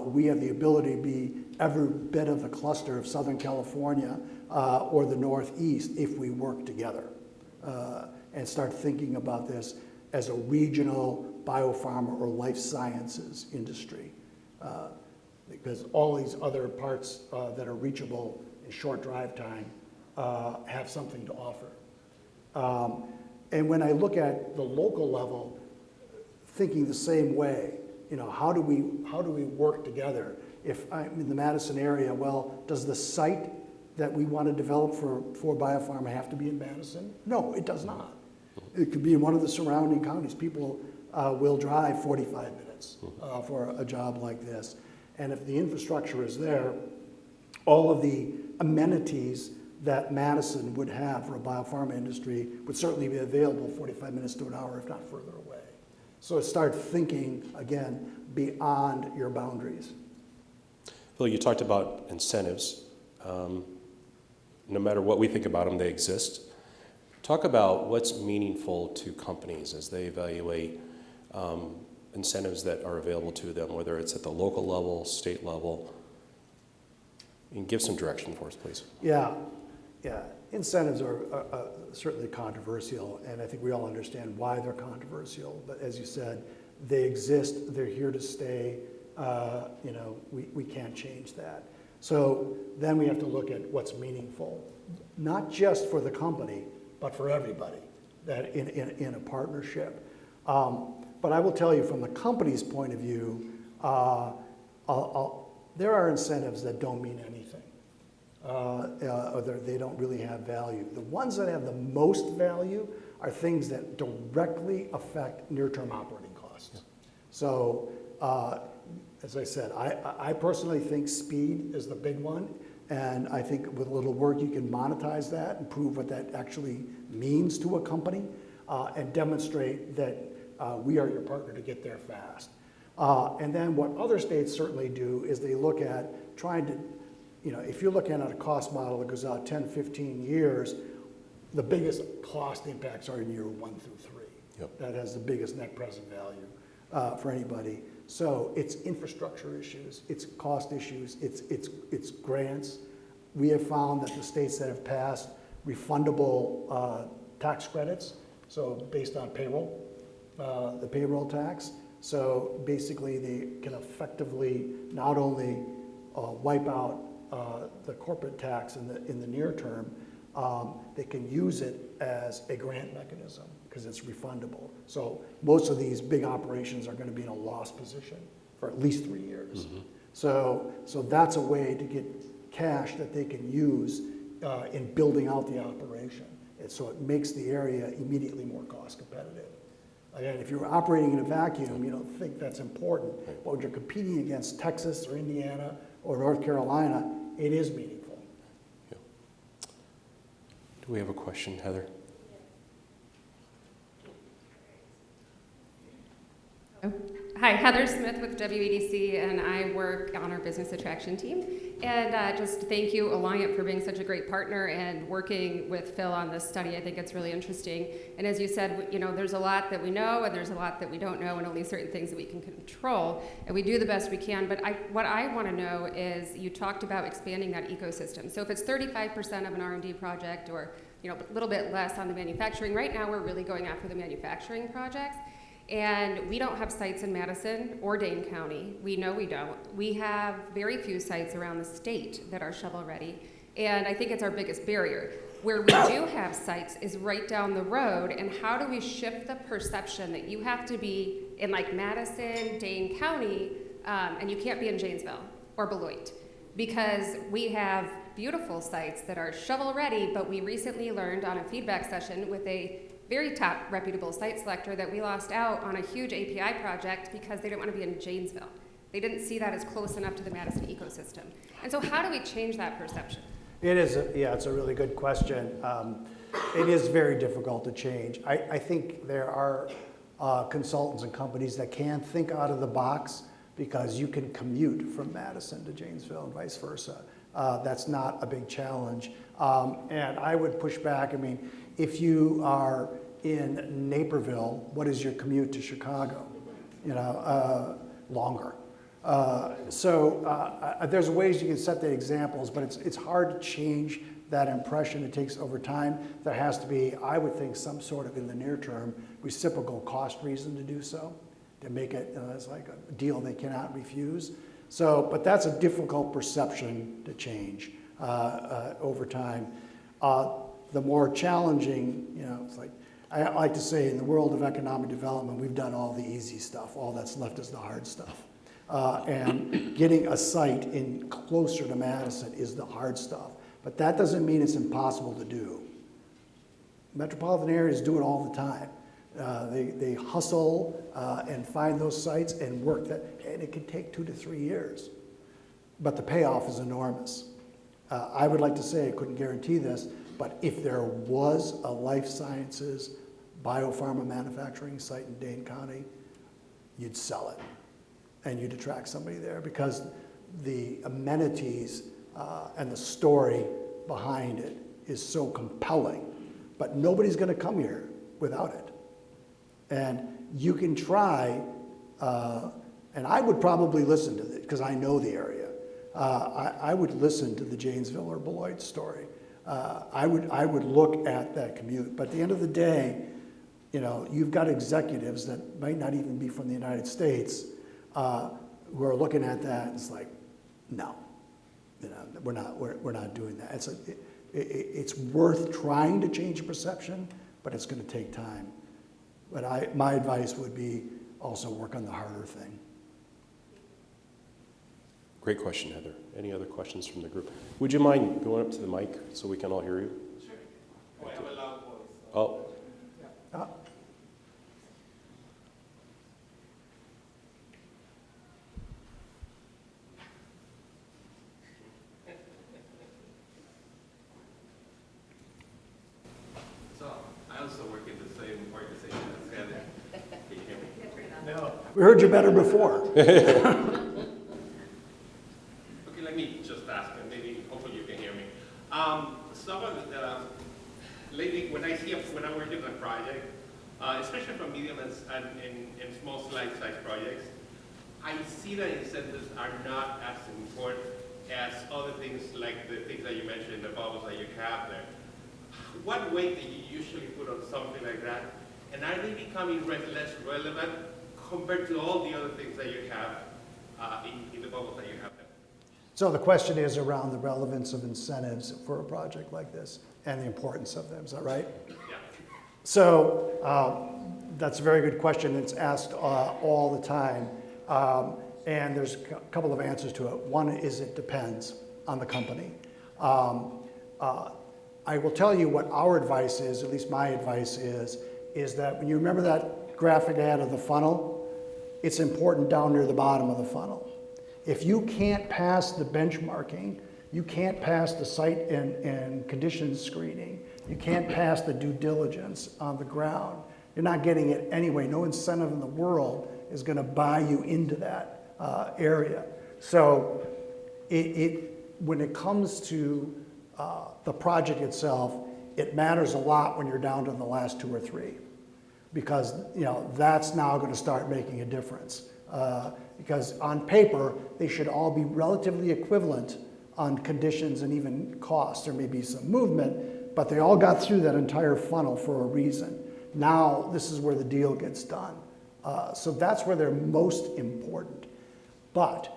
We have the ability to be every bit of the cluster of Southern California or the Northeast if we work together and start thinking about this. as a regional biopharma or life sciences industry, because all these other parts that are reachable in short drive time have something to offer. And when I look at the local level, thinking the same way, how do we work together? If I'm in the Madison area, well, does the site that we want to develop for biopharma have to be in Madison? No, it does not. It could be in one of the surrounding counties. People will drive 45 minutes for a job like this. And if the infrastructure is there, all of the amenities that Madison would have for a biopharma industry would certainly be available 45 minutes to an hour, if not further away. So start thinking, again, beyond your boundaries. Phil, you talked about incentives. No matter what we think about them, they exist. Talk about what's meaningful to companies as they evaluate incentives that are available to them, whether it's at the local level, state level. And give some direction for us, please. Yeah. Incentives are certainly controversial, and I think we all understand why they're controversial. But as you said, they exist. They're here to stay. We can't change that. So then we have to look at what's meaningful, not just for the company, but for everybody that in a partnership. But I will tell you, from the company's point of view, there are incentives that don't mean anything, or they don't really have value. The ones that have the most value are things that directly affect near-term operating costs. So, as I said, I personally think speed is the big one, and I think with a little work you can monetize that and prove what that actually means to a company, and demonstrate that we are your partner to get there fast. And then what other states certainly do is they look at trying to, if you're looking at a cost model that goes out 10, 15 years, the biggest cost impacts are in year 1 through 3. Yep. That has the biggest net present value for anybody. So it's infrastructure issues, it's cost issues, it's grants. We have found that the states that have passed refundable tax credits, so based on payroll, the payroll tax. So basically they can effectively not only wipe out the corporate tax in the near term, they can use it as a grant mechanism because it's refundable. So most of these big operations are going to be in a loss position for at least 3 years. Mm-hmm. So that's a way to get cash that they can use in building out the operation. And so it makes the area immediately more cost competitive. Again, if you're operating in a vacuum, you don't think that's important. But when you're competing against Texas or Indiana or North Carolina, it is meaningful. Yeah. Do we have a question, Heather? Hi, Heather Smith with WEDC, and I work on our business attraction team. And just thank you, Alliant, for being such a great partner and working with Phil on this study. I think it's really interesting. And as you said, there's a lot that we know, and there's a lot that we don't know, and only certain things that we can control. And we do the best we can. But what I want to know is, you talked about expanding that ecosystem. So if it's 35% of an R&D project, or a little bit less on the manufacturing, right now we're really going after the manufacturing projects. And we don't have sites in Madison or Dane County. We know we don't. We have very few sites around the state that are shovel ready. And I think it's our biggest barrier. Where we do have sites is right down the road. And how do we shift the perception that you have to be in like Madison, Dane County, and you can't be in Janesville or Beloit? Because we have beautiful sites that are shovel ready, but we recently learned on a feedback session with a very top reputable site selector that we lost out on a huge API project because they didn't want to be in Janesville. They didn't see that as close enough to the Madison ecosystem. And so how do we change that perception? It is, it's a really good question. It is very difficult to change. I think there are consultants and companies that can think out of the box because you can commute from Madison to Janesville and vice versa. That's not a big challenge. And I would push back. I mean, if you are in Naperville, what is your commute to Chicago? Longer. So there's ways you can set the examples, but it's hard to change that impression. It takes over time. There has to be, I would think, some sort of, in the near term, reciprocal cost reason to do so, to make it as like a deal they cannot refuse. So, but that's a difficult perception to change over time. The more challenging, it's like, I like to say in the world of economic development, we've done all the easy stuff. All that's left is the hard stuff. And getting a site in closer to Madison is the hard stuff. But that doesn't mean it's impossible to do. Metropolitan areas do it all the time. They hustle and find those sites and work that, and it can take 2 to 3 years. But the payoff is enormous. I would like to say, I couldn't guarantee this, but if there was a life sciences biopharma manufacturing site in Dane County, you'd sell it and you'd attract somebody there because the amenities and the story behind it is so compelling. But nobody's going to come here without it. And you can try, and I would probably listen to it because I know the area. I would listen to the Janesville or Beloit story. I would look at that commute. But at the end of the day, you've got executives that might not even be from the United States who are looking at that and it's like, no, we're not doing that. It's worth trying to change perception, but it's going to take time. But my advice would be also work on the harder thing. Great question, Heather. Any other questions from the group? Would you mind going up to the mic so we can all hear you? Sure. Oh, I have a loud voice. Oh. So I also work in the same organization as Heather. Can you hear me? No. We heard you better before. Okay, let me just ask, and maybe hopefully you can hear me. Some of the lately, when I'm working on a project, especially for medium and small size projects, I see that incentives are not as important as other things like the things that you mentioned, the bubbles that you have there. What weight do you usually put on something like that? And are they becoming less relevant compared to all the other things that you have in the bubbles that you have there? So the question is around the relevance of incentives for a project like this and the importance of them. Is that right? Yeah. So that's a very good question. It's asked all the time. And there's a couple of answers to it. One is it depends on the company. I will tell you what our advice is, at least my advice is that when you remember that graphic ad of the funnel, it's important down near the bottom of the funnel. If you can't pass the benchmarking, you can't pass the site and conditions screening, you can't pass the due diligence on the ground, you're not getting it anyway. No incentive in the world is going to buy you into that area. So when it comes to the project itself, it matters a lot when you're down to the last 2 or 3, because that's now going to start making a difference. Because on paper, they should all be relatively equivalent on conditions and even costs. There may be some movement, but they all got through that entire funnel for a reason. Now, this is where the deal gets done. So that's where they're most important. But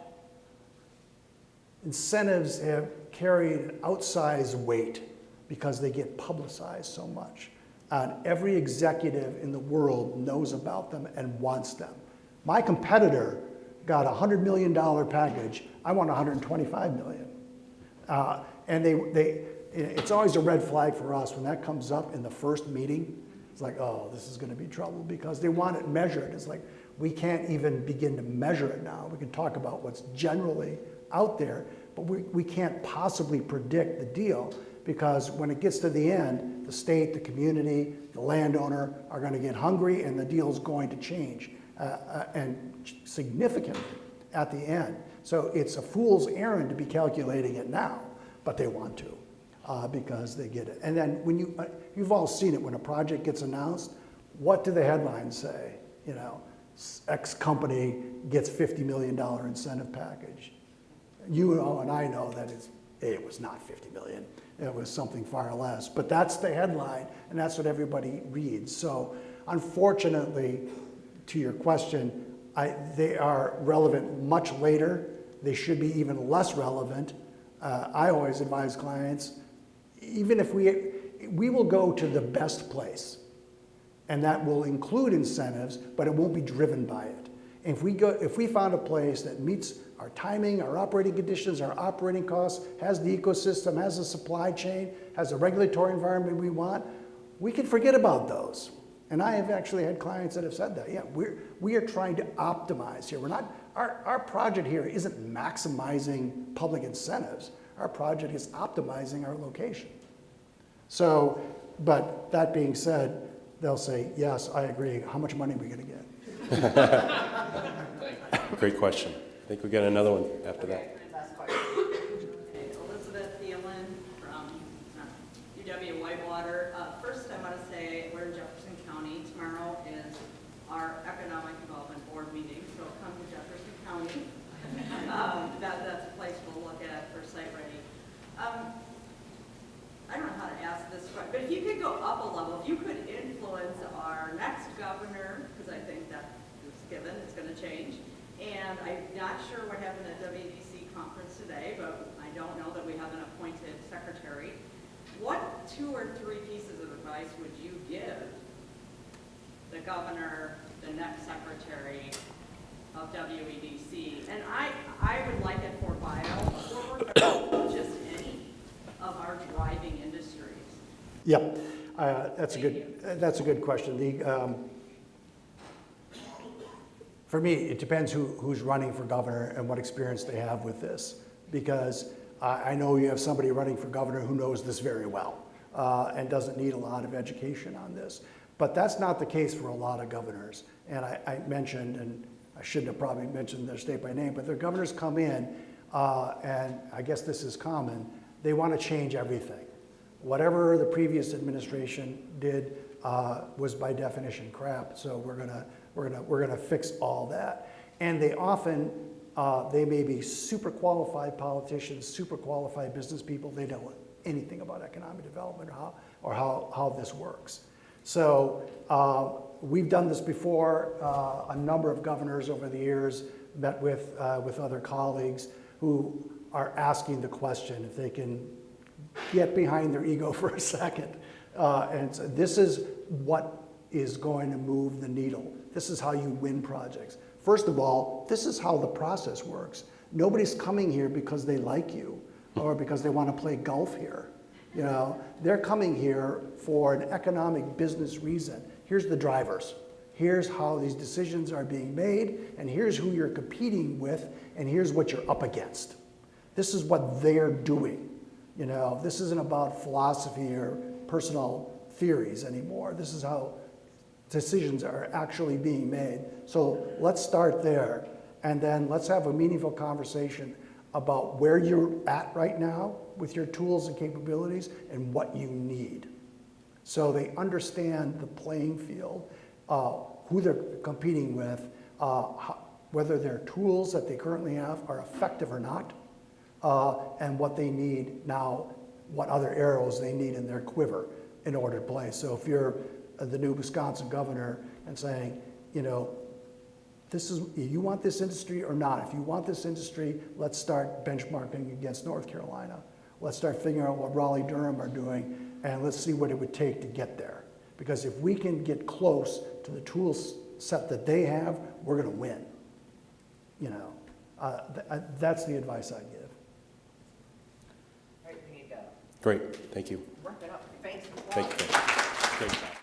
incentives have carried an outsized weight because they get publicized so much. And every executive in the world knows about them and wants them. My competitor got a $100 million package. I want $125 million. And it's always a red flag for us when that comes up in the first meeting. It's like, oh, this is going to be trouble, because they want it measured. It's like, we can't even begin to measure it now. We can talk about what's generally out there, but we can't possibly predict the deal, because when it gets to the end, the state, the community, the landowner are going to get hungry, and the deal's going to change and significantly at the end. So it's a fool's errand to be calculating it now, but they want to because they get it. And then when you've all seen it, when a project gets announced, what do the headlines say? X company gets $50 million incentive package. You know, and I know that it was not $50 million. It was something far less. But that's the headline, and that's what everybody reads. So unfortunately, to your question, they are relevant much later. They should be even less relevant. I always advise clients, even if we will go to the best place, and that will include incentives, but it won't be driven by it. If we found a place that meets our timing, our operating conditions, our operating costs, has the ecosystem, has the supply chain, has the regulatory environment we want, we can forget about those. And I have actually had clients that have said that. Yeah, we are trying to optimize here. We're not, our project here isn't maximizing public incentives. Our project is optimizing our location. So, but that being said, they'll say, yes, I agree. How much money are we going to get? Great question. I think we got another one after that. Okay, Elizabeth Thielen from UW Whitewater. First, I want to say we're in Jefferson County. Tomorrow is our Economic Development Board meeting, so come to Jefferson County. That's a place we'll look at for site ready. I don't know how to ask this question, but if you could go up a level, if you could influence our next governor, because I think that is given, it's going to change. And I'm not sure what happened at WDC conference today, but I don't know that we have an appointed secretary. What 2 or 3 pieces of advice would you give the governor, the next secretary of WEDC? And I would like it for bio, or just any of our driving industries. Yep, that's a good question. For me, it depends who's running for governor and what experience they have with this, because I know you have somebody running for governor who knows this very well and doesn't need a lot of education on this. But that's not the case for a lot of governors. And I mentioned, and I shouldn't have probably mentioned their state by name, but their governors come in, and I guess this is common, they want to change everything. Whatever the previous administration did was by definition crap, so we're gonna fix all that. And they often, they may be super qualified politicians, super qualified business people. They don't know anything about economic development or how this works. So we've done this before. A number of governors over the years met with other colleagues who are asking the question if they can get behind their ego for a second. And so this is what is going to move the needle. This is how you win projects. First of all, this is how the process works. Nobody's coming here because they like you or because they want to play golf here. You know, they're coming here for an economic business reason. Here's the drivers. Here's how these decisions are being made, and here's who you're competing with, and here's what you're up against. This is what they're doing. You know, this isn't about philosophy or personal theories anymore. This is how decisions are actually being made. So let's start there, and then let's have a meaningful conversation about where you're at right now with your tools and capabilities and what you need. So they understand the playing field, who they're competing with, whether their tools that they currently have are effective or not, and what they need now, what other arrows they need in their quiver in order to play. So if you're the new Wisconsin governor and saying, you know, this is, you want this industry or not? If you want this industry, let's start benchmarking against North Carolina. Let's start figuring out what Raleigh-Durham are doing, and let's see what it would take to get there. Because if we can get close to the tool set that they have, we're going to win. You know, that's the advice I give. All right, we need to Great, thank you. wrap it up. Thanks. Thank you.